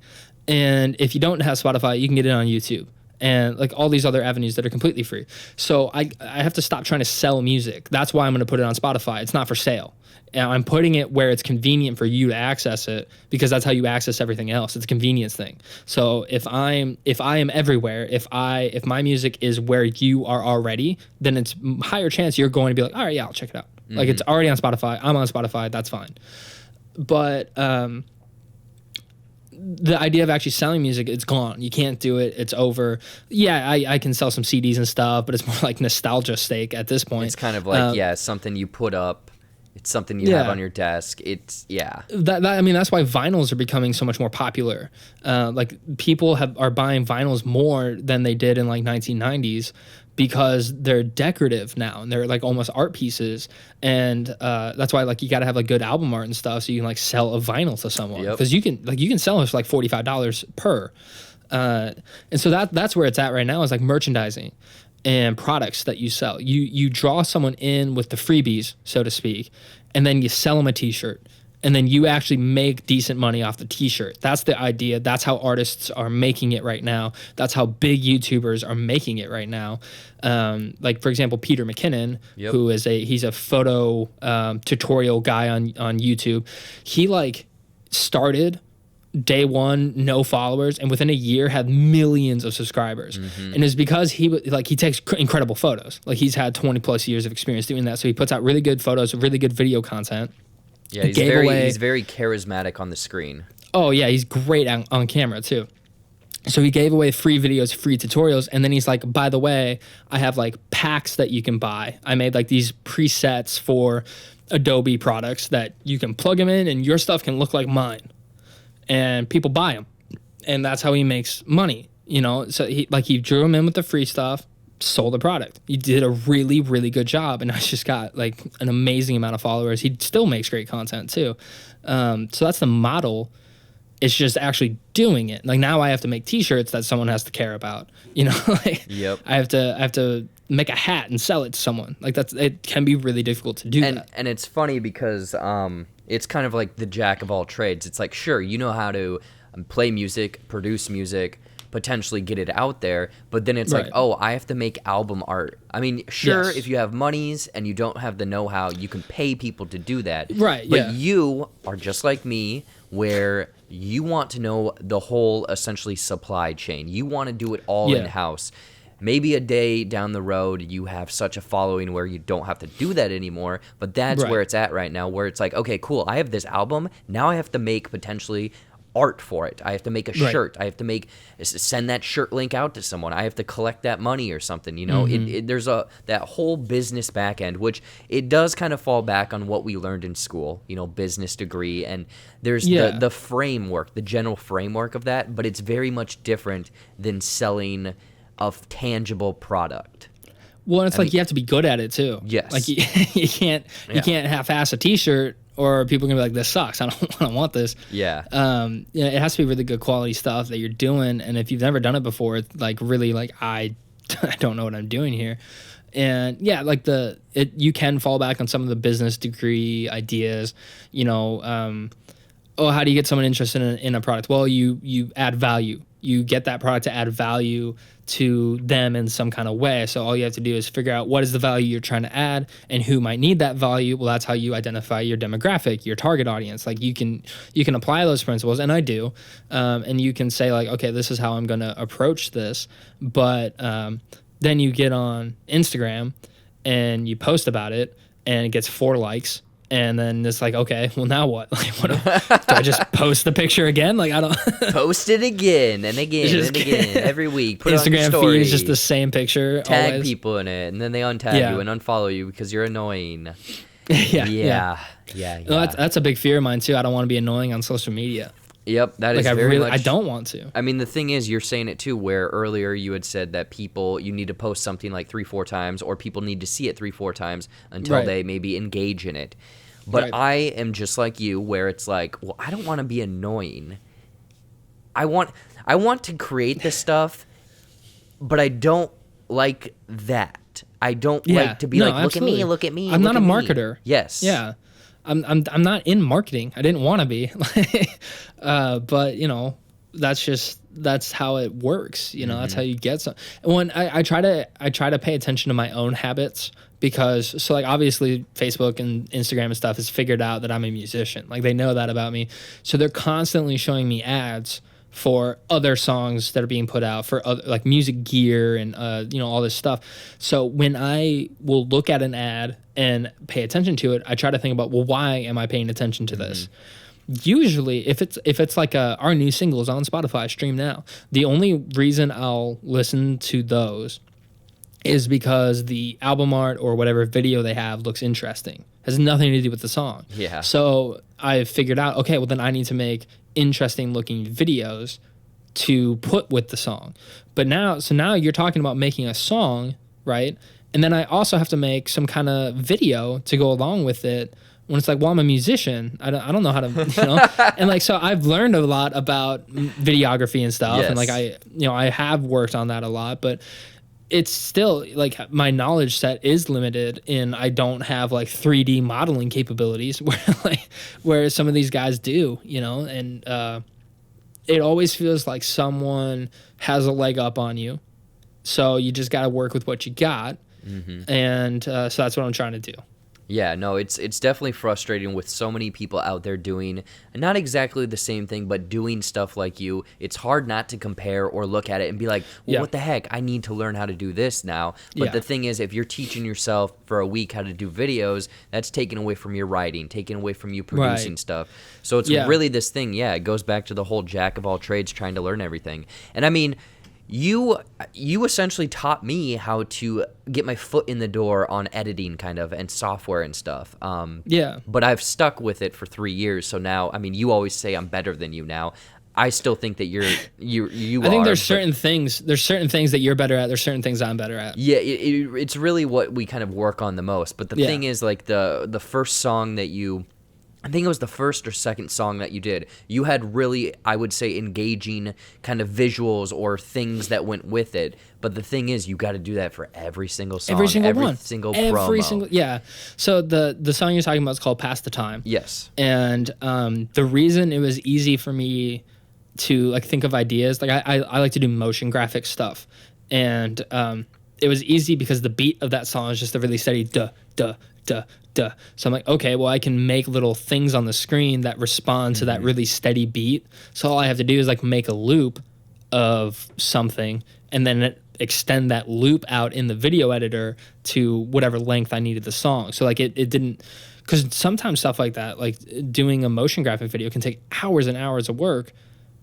And if you don't have Spotify, you can get it on YouTube and like all these other avenues that are completely free. So I have to stop trying to sell music. That's why I'm going to put it on Spotify. It's not for sale. And I'm putting it where it's convenient for you to access it, because that's how you access everything else. It's a convenience thing. So if I am everywhere, if my music is where you are already, then it's higher chance you're going to be like, all right, yeah, I'll check it out. Mm-hmm. Like, it's already on Spotify. I'm on Spotify. That's fine. But the idea of actually selling music, it's gone. You can't do it. It's over. Yeah, I can sell some CDs and stuff, but it's more like nostalgia stake at this point. It's kind of like, something you put up. It's something you have on your desk. It's, that's why vinyls are becoming so much more popular. Like, people are buying vinyls more than they did in like 1990s, because they're decorative now and they're like almost art pieces. And that's why like you got to have like good album art and stuff so you can like sell a vinyl to someone, because you can sell it for like $45 per. And so that's where it's at right now, is like merchandising and products that you sell. You draw someone in with the freebies, so to speak, and then you sell them a t-shirt. And then you actually make decent money off the t-shirt. That's the idea. That's how artists are making it right now. That's how big YouTubers are making it right now. Like, for example, Peter McKinnon, who is he's a photo tutorial guy on YouTube. He like started day one, no followers, and within a year had millions of subscribers. And it's because he takes incredible photos. Like, he's had 20 plus years of experience doing that. So he puts out really good photos, really good video content. Yeah, he's very charismatic on the screen. Oh, yeah, he's great on camera, too. So he gave away free videos, free tutorials, and then he's like, by the way, I have, like, packs that you can buy. I made, like, these presets for Adobe products that you can plug them in, and your stuff can look like mine. And people buy them. And that's how he makes money, you know? So he drew them in with the free stuff, sold the product. He did a really, really good job, and I just got like an amazing amount of followers. He still makes great content too. So that's the model. It's just actually doing it. Like, now I have to make t-shirts that someone has to care about. You know, like I have to make a hat and sell it to someone. Like, it can be really difficult to do that. And it's funny because it's kind of like the jack of all trades. It's like, sure, you know how to play music, produce music, potentially get it out there, but then it's like, oh, I have to make album art. I mean, sure, if you have monies and you don't have the know-how, you can pay people to do that. Right, but you are just like me, where you want to know the whole, essentially, supply chain. You want to do it all in-house. Maybe a day down the road, you have such a following where you don't have to do that anymore, but that's where it's at right now, where it's like, okay, cool, I have this album, now I have to make potentially art for it. I have to make a shirt. I have to send that shirt link out to someone. I have to collect that money or something, you know? There's that whole business back end, which it does kind of fall back on what we learned in school, you know, business degree, and there's the framework, the general framework of that, but it's very much different than selling a tangible product. Well, it's like you have to be good at it too. Yes. Like you can't half-ass a t-shirt, or people are gonna be like, this sucks. I don't want this. Yeah. It has to be really good quality stuff that you're doing, and if you've never done it before, it's like really like I don't know what I'm doing here. And yeah, like you can fall back on some of the business degree ideas, you know. How do you get someone interested in a product? Well, you add value. You get that product to add value to them in some kind of way. So all you have to do is figure out what is the value you're trying to add and who might need that value. Well, that's how you identify your demographic, your target audience. Like, you can apply those principles, and I do, and you can say like, okay, this is how I'm going to approach this. But then you get on Instagram and you post about it, and it gets 4 likes. And then it's like, okay, well, now what? Like, do I just post the picture again? Like, I don't post it again and again and again every week. Put Instagram it on your story. feed is just the same picture. Tag always. people in it, and then they untag you and unfollow you because you're annoying. Yeah. No, that's a big fear of mine too. I don't want to be annoying on social media. Yep, that is very much. I don't want to. I mean, the thing is, you're saying it too, where earlier you had said that you need to post something like 3-4 times, or people need to see it 3-4 times until they maybe engage in it. But I am just like you, where it's like, well, I don't want to be annoying. I want to create this stuff, but I don't like that. I don't like to be like, absolutely. look at me. I'm not a marketer. Yes. Yeah. I'm not in marketing. I didn't want to be. But, you know, that's how it works. You know, that's how you get some. When I try to pay attention to my own habits, because so like obviously Facebook and Instagram and stuff has figured out that I'm a musician. Like, they know that about me. So they're constantly showing me ads for other songs that are being put out, for other, like, music gear and you know, all this stuff. So when I will look at an ad and pay attention to it, I try to think about, well, why am I paying attention to this? Usually, if it's like our new single is on Spotify, stream now. The only reason I'll listen to those is because the album art or whatever video they have looks interesting. Has nothing to do with the song. Yeah. So I've figured out, okay, well then I need to make interesting looking videos to put with the song. But now you're talking about making a song, right? And then I also have to make some kind of video to go along with it. When it's like, well, I'm a musician. I don't know how to, and like, so I've learned a lot about videography and stuff. Yes. And like, I have worked on that a lot, but it's still like my knowledge set is limited and I don't have like 3D modeling capabilities where some of these guys do, and it always feels like someone has a leg up on you. So you just got to work with what you got. Mm-hmm. And so that's what I'm trying to do. Yeah, no, it's definitely frustrating with so many people out there doing not exactly the same thing, but doing stuff like you. It's hard not to compare or look at it and be like, well, what the heck? I need to learn how to do this now. But the thing is, if you're teaching yourself for a week how to do videos, that's taken away from your writing, taken away from you producing stuff. So it's really this thing, it goes back to the whole jack of all trades trying to learn everything. And I mean, you essentially taught me how to get my foot in the door on editing kind of and software and stuff. But I've stuck with it for 3 years. So now, I mean, you always say I'm better than you now. I still think that you I think there's certain things that you're better at. There's certain things I'm better at. Yeah, it's really what we kind of work on the most. But the thing is, like the first song that I think it was the first or second song that you did. You had really, I would say, engaging kind of visuals or things that went with it. But the thing is, you got to do that for every single song, every single promo. So the song you're talking about is called "Pass the Time." Yes. And the reason it was easy for me to like think of ideas, like I like to do motion graphic stuff, and it was easy because the beat of that song is just a really steady duh duh duh. So I'm like, okay, well, I can make little things on the screen that respond to that really steady beat. So all I have to do is like make a loop of something and then extend that loop out in the video editor to whatever length I needed the song. So like it didn't, because sometimes stuff like that, like doing a motion graphic video can take hours and hours of work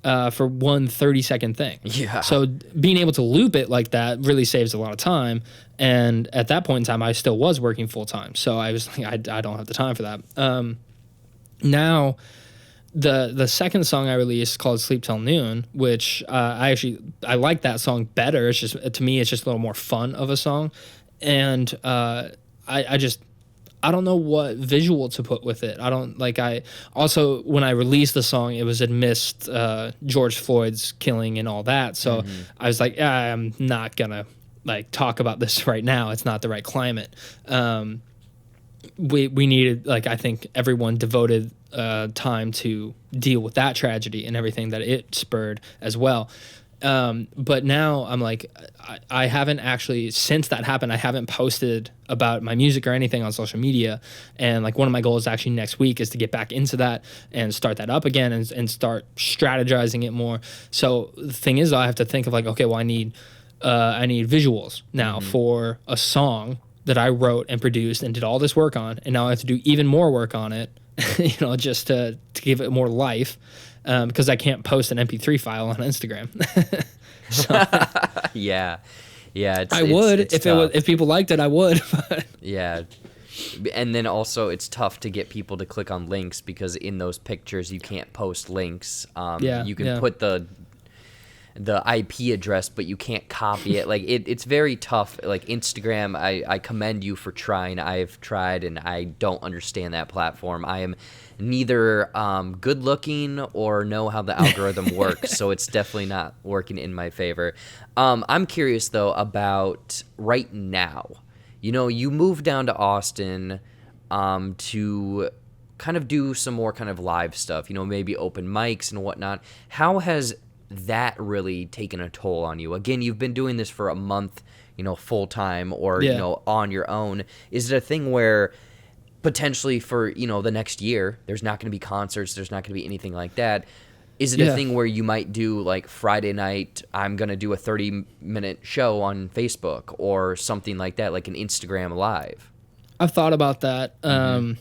for one 30-second thing. Yeah. So being able to loop it like that really saves a lot of time. And at that point in time, I still was working full time. So I was like, I don't have the time for that. Now, the second song I released called "Sleep Till Noon," which I like that song better. It's just, to me, it's just a little more fun of a song. And I don't know what visual to put with it. Also, when I released the song, it was amidst George Floyd's killing and all that. So I was like, I'm not gonna like talk about this right now. It's not the right climate. We needed, like, I think everyone devoted time to deal with that tragedy and everything that it spurred as well. But now I'm like, I haven't actually, since that happened, I haven't posted about my music or anything on social media. And like one of my goals actually next week is to get back into that and start that up again and start strategizing it more. So the thing is, I have to think of like, okay, well, I need visuals now for a song that I wrote and produced and did all this work on. And now I have to do even more work on it, just to give it more life. Because I can't post an MP3 file on Instagram. Yeah. If people liked it, I would. Yeah. And then also it's tough to get people to click on links because in those pictures you can't post links. You can put the IP address, but you can't copy it. Like it's very tough. Like Instagram, I commend you for trying. I've tried and I don't understand that platform. I am neither good looking or know how the algorithm works, so it's definitely not working in my favor. I'm curious though about right now. You moved down to Austin to kind of do some more kind of live stuff, maybe open mics and whatnot. How has that really taken a toll on you? Again, you've been doing this for a month, full time or, on your own. Is it a thing where potentially for, the next year, there's not going to be concerts, there's not going to be anything like that? Is it a thing where you might do like Friday night, I'm going to do a 30-minute show on Facebook or something like that, like an Instagram Live? I've thought about that. I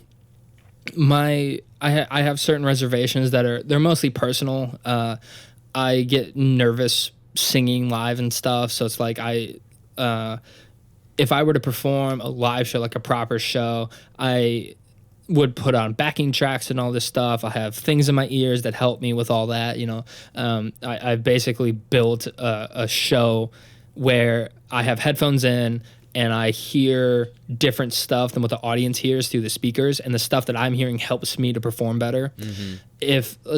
have certain reservations they're mostly personal. I get nervous singing live and stuff, so it's like if I were to perform a live show, like a proper show, I would put on backing tracks and all this stuff. I have things in my ears that help me with all that. I've basically built a show where I have headphones in and I hear different stuff than what the audience hears through the speakers, and the stuff that I'm hearing helps me to perform better.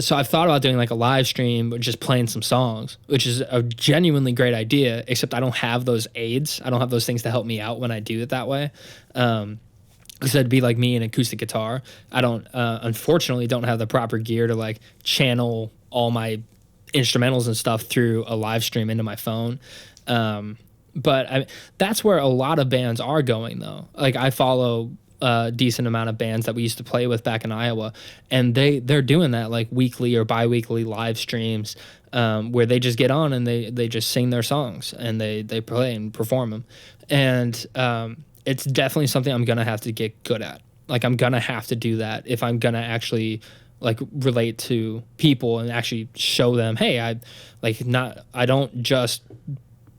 So I've thought about doing like a live stream, but just playing some songs, which is a genuinely great idea, except I don't have those aids. I don't have those things to help me out when I do it that way. Because it'd be like me an acoustic guitar. I don't, unfortunately, don't have the proper gear to like channel all my instrumentals and stuff through a live stream into my phone. But that's where a lot of bands are going, though. Like, I follow a decent amount of bands that we used to play with back in Iowa, and they're doing that, like, weekly or bi-weekly live streams, where they just get on and they just sing their songs, and they play and perform them. And it's definitely something I'm going to have to get good at. Like, I'm going to have to do that if I'm going to actually, like, relate to people and actually show them, hey, I don't just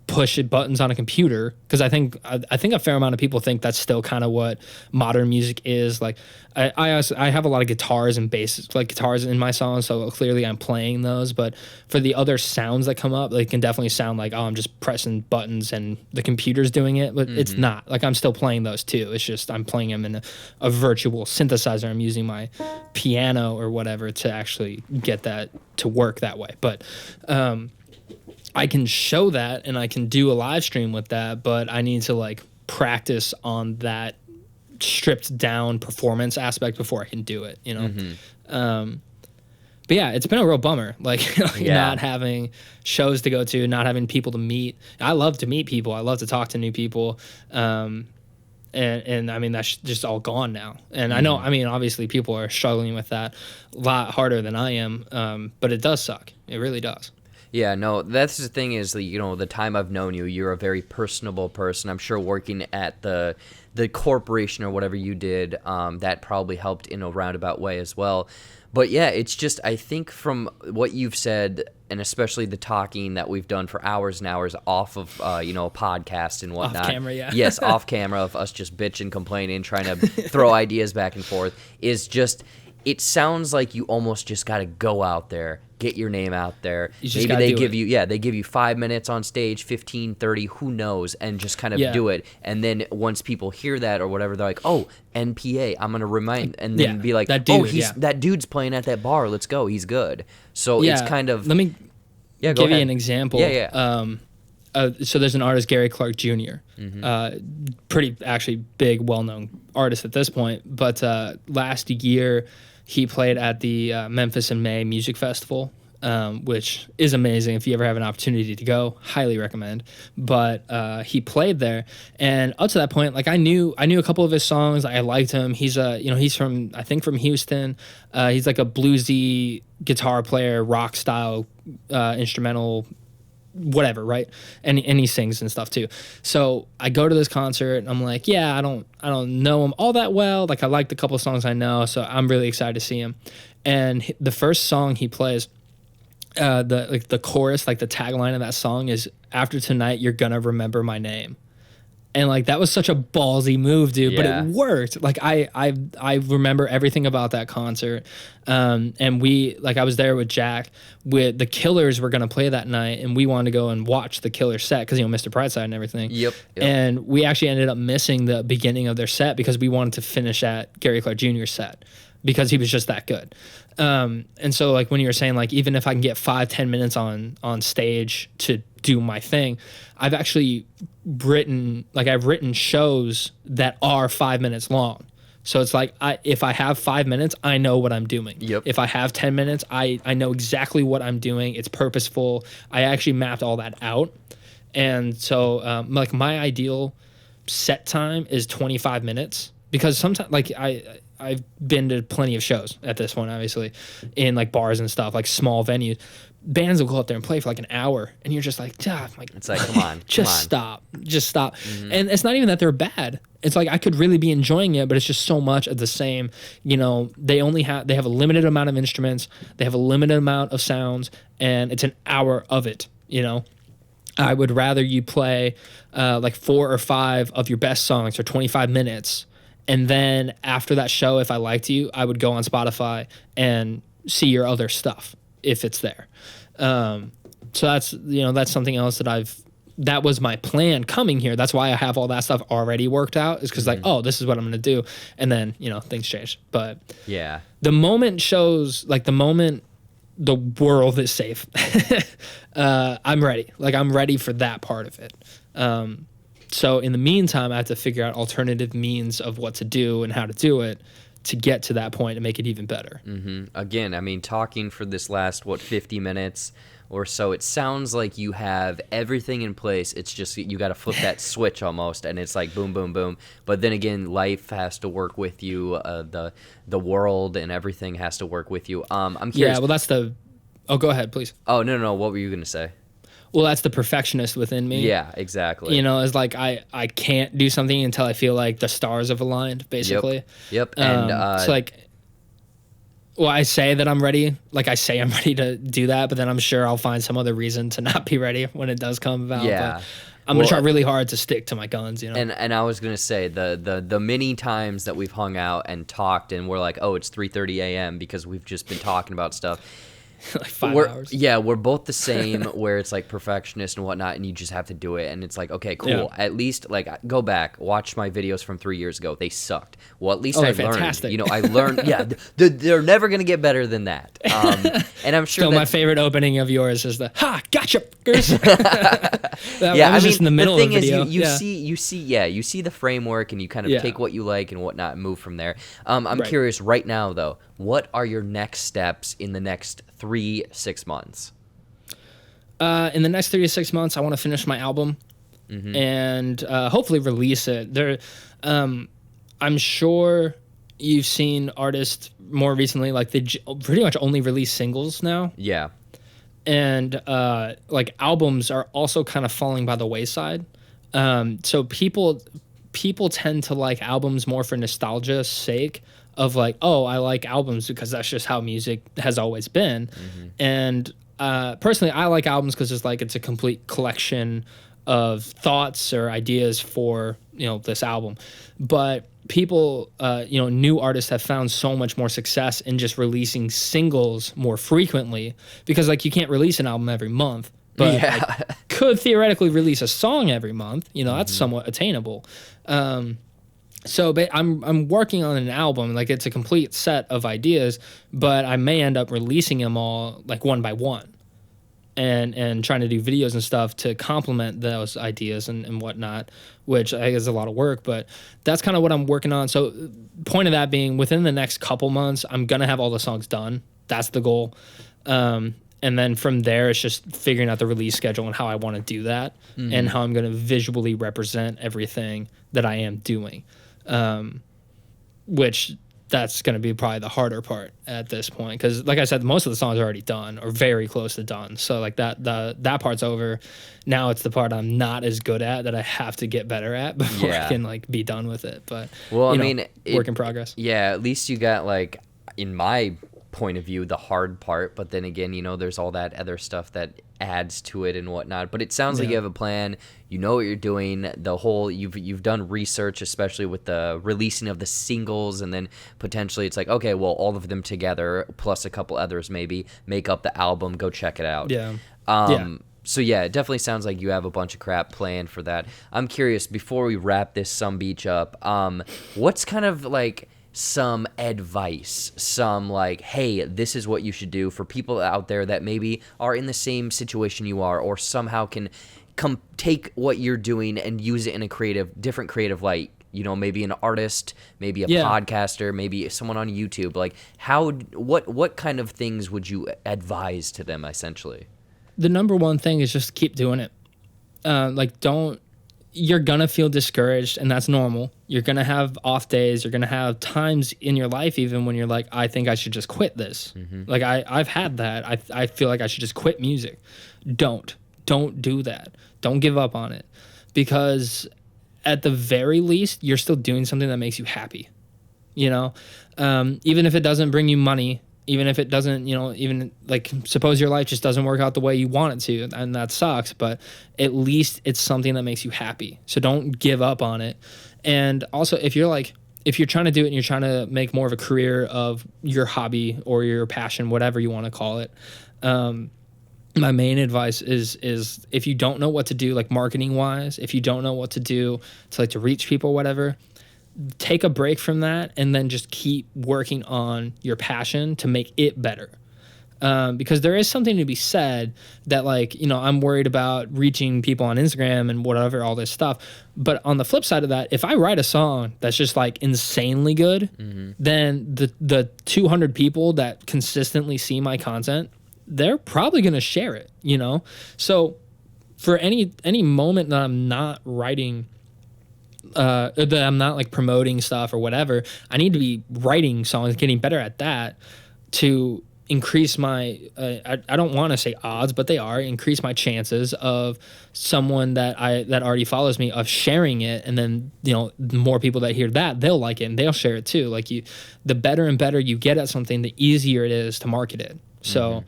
push buttons on a computer, because I think a fair amount of people think that's still kind of what modern music is. Like, I have a lot of guitars and basses, like guitars in my songs, so clearly I'm playing those. But for the other sounds that come up, they can definitely sound like, oh, I'm just pressing buttons and the computer's doing it. But it's not. Like, I'm still playing those too. It's just I'm playing them in a virtual synthesizer. I'm using my piano or whatever to actually get that to work that way. But I can show that and I can do a live stream with that, but I need to like practice on that stripped down performance aspect before I can do it, you know? But yeah, it's been a real bummer, like not having shows to go to, not having people to meet. I love to meet people. I love to talk to new people. And I mean, that's just all gone now. And I know, I mean, obviously people are struggling with that a lot harder than I am. But it does suck. It really does. Yeah, no, that's the thing is, you know, the time I've known you, you're a very personable person. I'm sure working at the corporation or whatever you did, that probably helped in a roundabout way as well. But yeah, it's just, I think from what you've said, and especially the talking that we've done for hours and hours off of, you know, a podcast and whatnot. Off camera, yeah. Yes, off camera, of us just bitching, complaining, trying to throw ideas back and forth, is just, it sounds like you almost just got to go out there, get your name out there. Maybe they give you, they give you 5 minutes on stage, 15, 30, who knows, and just kind of do it. And then once people hear that or whatever, they're like, oh, NPA, I'm going to remind, and then be like, that dude, that dude's playing at that bar, let's go, he's good. So it's kind of... Let me give you an example. So there's an artist, Gary Clark Jr., pretty actually big, well-known artist at this point, but last year he played at the Memphis in May Music Festival, which is amazing. If you ever have an opportunity to go, highly recommend. But he played there, and up to that point, like I knew a couple of his songs. I liked him. He's he's from Houston. He's like a bluesy guitar player, rock style, instrumental, whatever, right? And he sings and stuff too. So I go to this concert and I'm like, yeah, I don't know him all that well. Like, I like the couple of songs I know, so I'm really excited to see him. And the first song he plays, the chorus, like the tagline of that song is, "After tonight, you're gonna remember my name." And like, that was such a ballsy move, dude, but it worked. Like, I remember everything about that concert. And I was there with Jack, with the Killers were going to play that night, and we wanted to go and watch the Killers set because, you know, Mr. Brightside and everything. Yep. And we actually ended up missing the beginning of their set because we wanted to finish at Gary Clark Jr.'s set because he was just that good. And so, like, when you were saying, like, even if I can get 5-10 minutes on stage to do my thing, I've actually written shows that are 5 minutes long. So it's like, if I have 5 minutes, I know what I'm doing. Yep. If I have 10 minutes, I know exactly what I'm doing. It's purposeful. I actually mapped all that out. And so, like, my ideal set time is 25 minutes because sometimes, like, I've been to plenty of shows at this point, obviously, in like bars and stuff, like small venues. Bands will go up there and play for like an hour, and you're just like, it's like, come on, stop. And it's not even that they're bad. It's like, I could really be enjoying it, but it's just so much of the same. You know, they have a limited amount of instruments, they have a limited amount of sounds, and it's an hour of it. You know, I would rather you play like 4 or 5 of your best songs for 25 minutes. And then after that show, if I liked you, I would go on Spotify and see your other stuff if it's there. So that's something else that I've that was my plan coming here. That's why I have all that stuff already worked out, is because like, oh, this is what I'm going to do. And then, things change. But yeah, the moment shows, like the moment the world is safe, I'm ready. Like I'm ready for that part of it. So in the meantime, I have to figure out alternative means of what to do and how to do it to get to that point and make it even better. Again, I mean, talking for this last, 50 minutes or so, it sounds like you have everything in place. It's just you got to flip that switch almost, and it's like boom, boom, boom. But then again, life has to work with you. The world and everything has to work with you. I'm curious. Yeah, well, that's the... Oh, go ahead, please. Oh, no. What were you going to say? Well, that's the perfectionist within me. Yeah, exactly. It's like I can't do something until I feel like the stars have aligned, basically. Yep. And it's like... Well, I say that I'm ready. Like I say I'm ready to do that, but then I'm sure I'll find some other reason to not be ready when it does come about. Yeah. But I'm gonna try really hard to stick to my guns, And I was gonna say the many times that we've hung out and talked and we're like, oh, it's 3:30 a.m. because we've just been talking about stuff. Like 5 hours. Yeah, we're both the same where it's like perfectionist and whatnot, and you just have to do it. And it's like, okay, cool. Yeah. At least like go back, watch my videos from 3 years ago. They sucked. Well, at least I learned. Fantastic. I learned. Yeah, they're never gonna get better than that. And I'm sure. Still, my favorite opening of yours is the "Ha, gotcha." Yeah, I mean, just in the middle the thing of the video. is, you see the framework, and you kind of take what you like and whatnot, and move from there. I'm curious right now, though. What are your next steps in the next 3-6 months? In the next 3 to 6 months, I want to finish my album and hopefully release it. I'm sure you've seen artists more recently, like they pretty much only release singles now. Yeah. And like albums are also kind of falling by the wayside. So people tend to like albums more for nostalgia's sake. Of like, oh, I like albums because that's just how music has always been. And personally, I like albums because it's a complete collection of thoughts or ideas for, this album. But people, new artists have found so much more success in just releasing singles more frequently because like you can't release an album every month. But like, could theoretically release a song every month. That's somewhat attainable. So I'm working on an album, like it's a complete set of ideas, but I may end up releasing them all like one by one and trying to do videos and stuff to complement those ideas and whatnot, which I think is a lot of work, but that's kind of what I'm working on. So point of that being within the next couple months, I'm going to have all the songs done. That's the goal. And then from there, it's just figuring out the release schedule and how I want to do that and how I'm going to visually represent everything that I am doing. Which that's going to be probably the harder part at this point. Because like I said, most of the songs are already done or very close to done. So like that part's over. Now it's the part I'm not as good at that I have to get better at before I can like be done with it. But work in progress. Yeah, at least you got like, in my point of view, the hard part, but then again, there's all that other stuff that adds to it and whatnot. But it sounds like you have a plan. You know what you're doing. The whole you've done research, especially with the releasing of the singles, and then potentially it's like, okay, well, all of them together plus a couple others maybe make up the album. Go check it out. So yeah, it definitely sounds like you have a bunch of crap planned for that. I'm curious, before we wrap this some beach up, what's kind of like some advice, some like, hey, this is what you should do for people out there that maybe are in the same situation you are, or somehow can take what you're doing and use it in a different creative light. Maybe an artist, maybe a podcaster, maybe someone on YouTube. Like, what kind of things would you advise to them, essentially? The number one thing is just keep doing it. You're going to feel discouraged, and that's normal. You're going to have off days. You're going to have times in your life even when you're like, I think I should just quit this. Like, I've had that. I feel like I should just quit music. Don't do that. Don't give up on it. Because at the very least, you're still doing something that makes you happy. Even if it doesn't bring you money, even if it doesn't, even like suppose your life just doesn't work out the way you want it to, and that sucks, but at least it's something that makes you happy. So don't give up on it. And also if you're trying to do it and you're trying to make more of a career of your hobby or your passion, whatever you want to call it, my main advice is if you don't know what to do, like marketing wise, if you don't know what to do to like to reach people, whatever, take a break from that and then just keep working on your passion to make it better. Because there is something to be said that, like, you know, I'm worried about reaching people on Instagram and whatever, all this stuff. But on the flip side of that, if I write a song that's just like insanely good, then the 200 people that consistently see my content, they're probably going to share it, you know? So for any moment that I'm not writing, that I'm not like promoting stuff or whatever, I need to be writing songs, getting better at that to increase my I don't want to say odds, but they are increase my chances of someone that already follows me of sharing it, and then, you know, the more people that hear that, they'll like it and they'll share it too. Like, the better and better you get at something, the easier it is to market it. So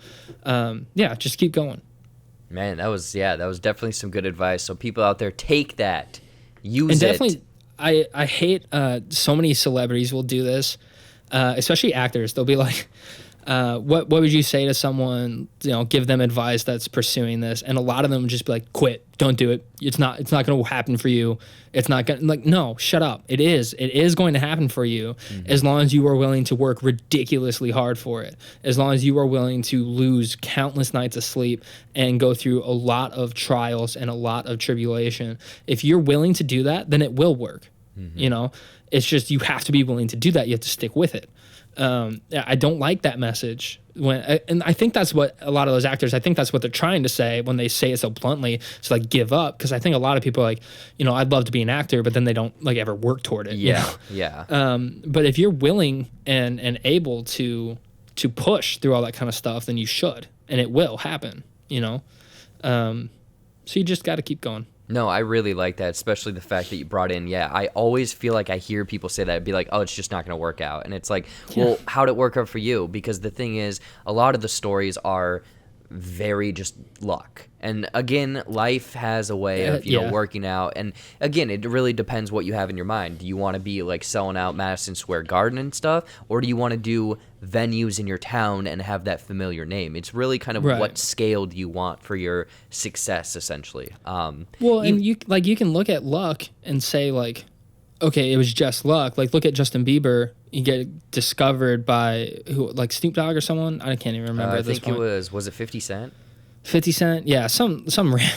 yeah, just keep going. Man, that was definitely some good advice. So people out there, take that, use And it. definitely, I hate so many celebrities will do this, especially actors. They'll be like, what would you say to someone, you know, give them advice that's pursuing this? And a lot of them just be like, quit, don't do it. It's not going to happen for you. It's not going to, like, no, shut up. It is going to happen for you as long as you are willing to work ridiculously hard for it. As long as you are willing to lose countless nights of sleep and go through a lot of trials and a lot of tribulation. If you're willing to do that, then it will work. You know, it's just, you have to be willing to do that. You have to stick with it. I don't like that message and I think that's what a lot of those actors, I think that's what they're trying to say when they say it so bluntly. It's like, give up. Because I think a lot of people are like, you know, I'd love to be an actor, but then they don't like ever work toward it. Yeah. You know? Yeah. But if you're willing and able to push through all that kind of stuff, then you should, and it will happen, you know? So you just got to keep going. No, I really like that, especially the fact that you brought in, I always feel like I hear people say that, be like, oh, it's just not going to work out. And it's like, well, how'd it work out for you? Because the thing is, a lot of the stories are very just luck. And again, life has a way of, you know, working out. And again, it really depends what you have in your mind. Do you want to be like selling out Madison Square Garden and stuff? Or do you want to do venues in your town and have that familiar name? It's really kind of what scale do you want for your success, essentially. Well, and you can look at luck and say, like, okay, it was just luck. Like, look at Justin Bieber. You get discovered by who, like Snoop Dogg or someone? I can't even remember at this point. I think was it 50 Cent? 50 Cent? Yeah, some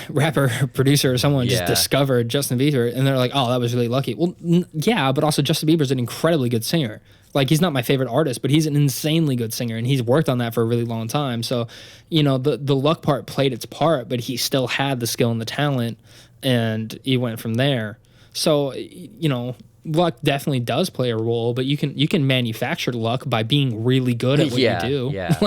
rapper, producer or someone just discovered Justin Bieber, and they're like, oh, that was really lucky. Well, yeah, but also Justin Bieber's an incredibly good singer. Like, he's not my favorite artist, but he's an insanely good singer, and he's worked on that for a really long time. So, you know, the luck part played its part, but he still had the skill and the talent, and he went from there. So, you know, luck definitely does play a role, but you can manufacture luck by being really good at what you do. Yeah,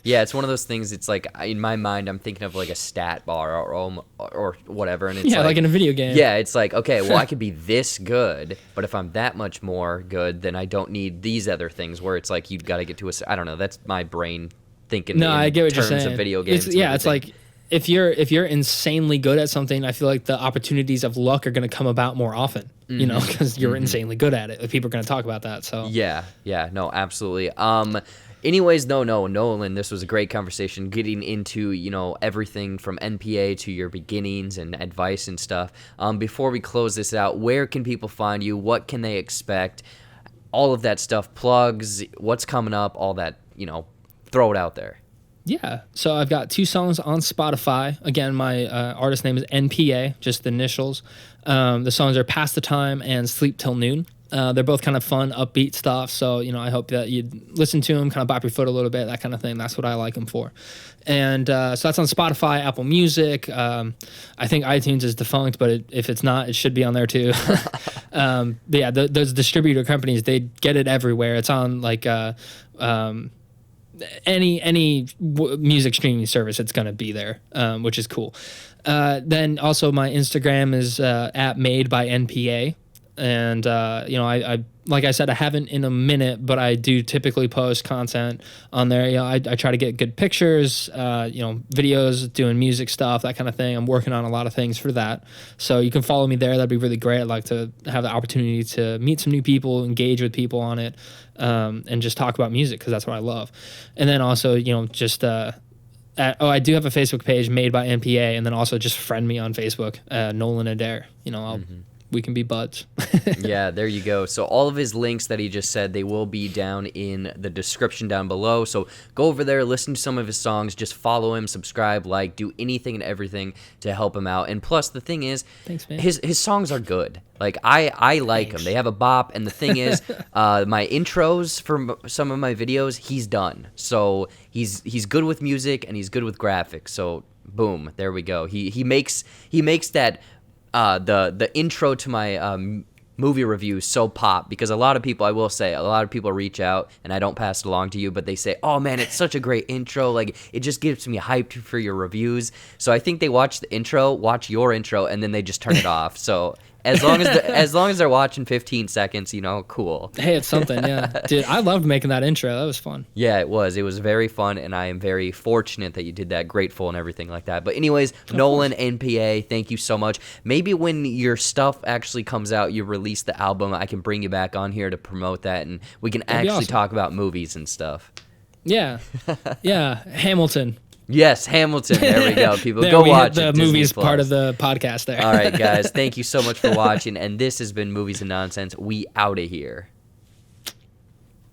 yeah. It's one of those things. It's like, in my mind, I'm thinking of like a stat bar or whatever, and it's like in a video game. Yeah, it's like, okay, well, I could be this good, but if I'm that much more good, then I don't need these other things. Where it's like, you've got to get to I don't know. That's my brain thinking. No, I get what you're saying. In terms of video games. It's like, if you're insanely good at something, I feel like the opportunities of luck are going to come about more often, you know, because you're insanely good at it. Like, people are going to talk about that. So yeah, no, absolutely. Anyways, no, Nolan, this was a great conversation, getting into, you know, everything from NPA to your beginnings and advice and stuff. Before we close this out, where can people find you? What can they expect? All of that stuff, plugs, what's coming up, all that, you know, throw it out there. Yeah, so I've got 2 songs on Spotify. Again, my artist name is NPA, just the initials. The songs are Pass the Time and Sleep Till Noon. They're both kind of fun, upbeat stuff. So, you know, I hope that you'd listen to them, kind of bop your foot a little bit, that kind of thing. That's what I like them for. And so that's on Spotify, Apple Music. I think iTunes is defunct, but if it's not, it should be on there too. Yeah, those distributor companies, they get it everywhere. It's on like any music streaming service, it's going to be there, which is cool. Then also my Instagram is at made by NPA. And, you know, I like I said, I haven't in a minute, but I do typically post content on there. You know, I try to get good pictures, you know, videos, doing music stuff, that kind of thing. I'm working on a lot of things for that. So you can follow me there. That'd be really great. I'd like to have the opportunity to meet some new people, engage with people on it, and just talk about music, because that's what I love. And then also, you know, just I do have a Facebook page made by NPA, and then also just friend me on Facebook, Nolan Adair. We can be buds. Yeah, there you go. So all of his links that he just said, they will be down in the description down below. So go over there, listen to some of his songs, just follow him, subscribe, like, do anything and everything to help him out. And plus, the thing is, Thanks, man. his songs are good. Like, I like them. They have a bop. And the thing is, my intros for some of my videos, he's done. So he's good with music and he's good with graphics. So boom, there we go. He makes that the intro to my movie reviews so pop, because a lot of people reach out, and I don't pass it along to you, but they say, oh man, it's such a great intro, like it just gets me hyped for your reviews. So I think they watch your intro, and then they just turn it off. So as long as they're watching 15 seconds, cool. Hey, it's something. Yeah, dude, I loved making that intro. That was fun. Yeah, it was very fun, and I am very fortunate that you did that, grateful and everything like that. But anyways, Nolan, NPA, thank you so much. Maybe when your stuff actually comes out, you release the album, I can bring you back on here to promote that, and we can actually awesome. talk about movies and stuff. Yeah, Hamilton. Yes, Hamilton. There we go. People, go watch the it. movies Disney+. part of the podcast there. All right, guys. Thank you so much for watching, and this has been Movies and Nonsense. We out of here.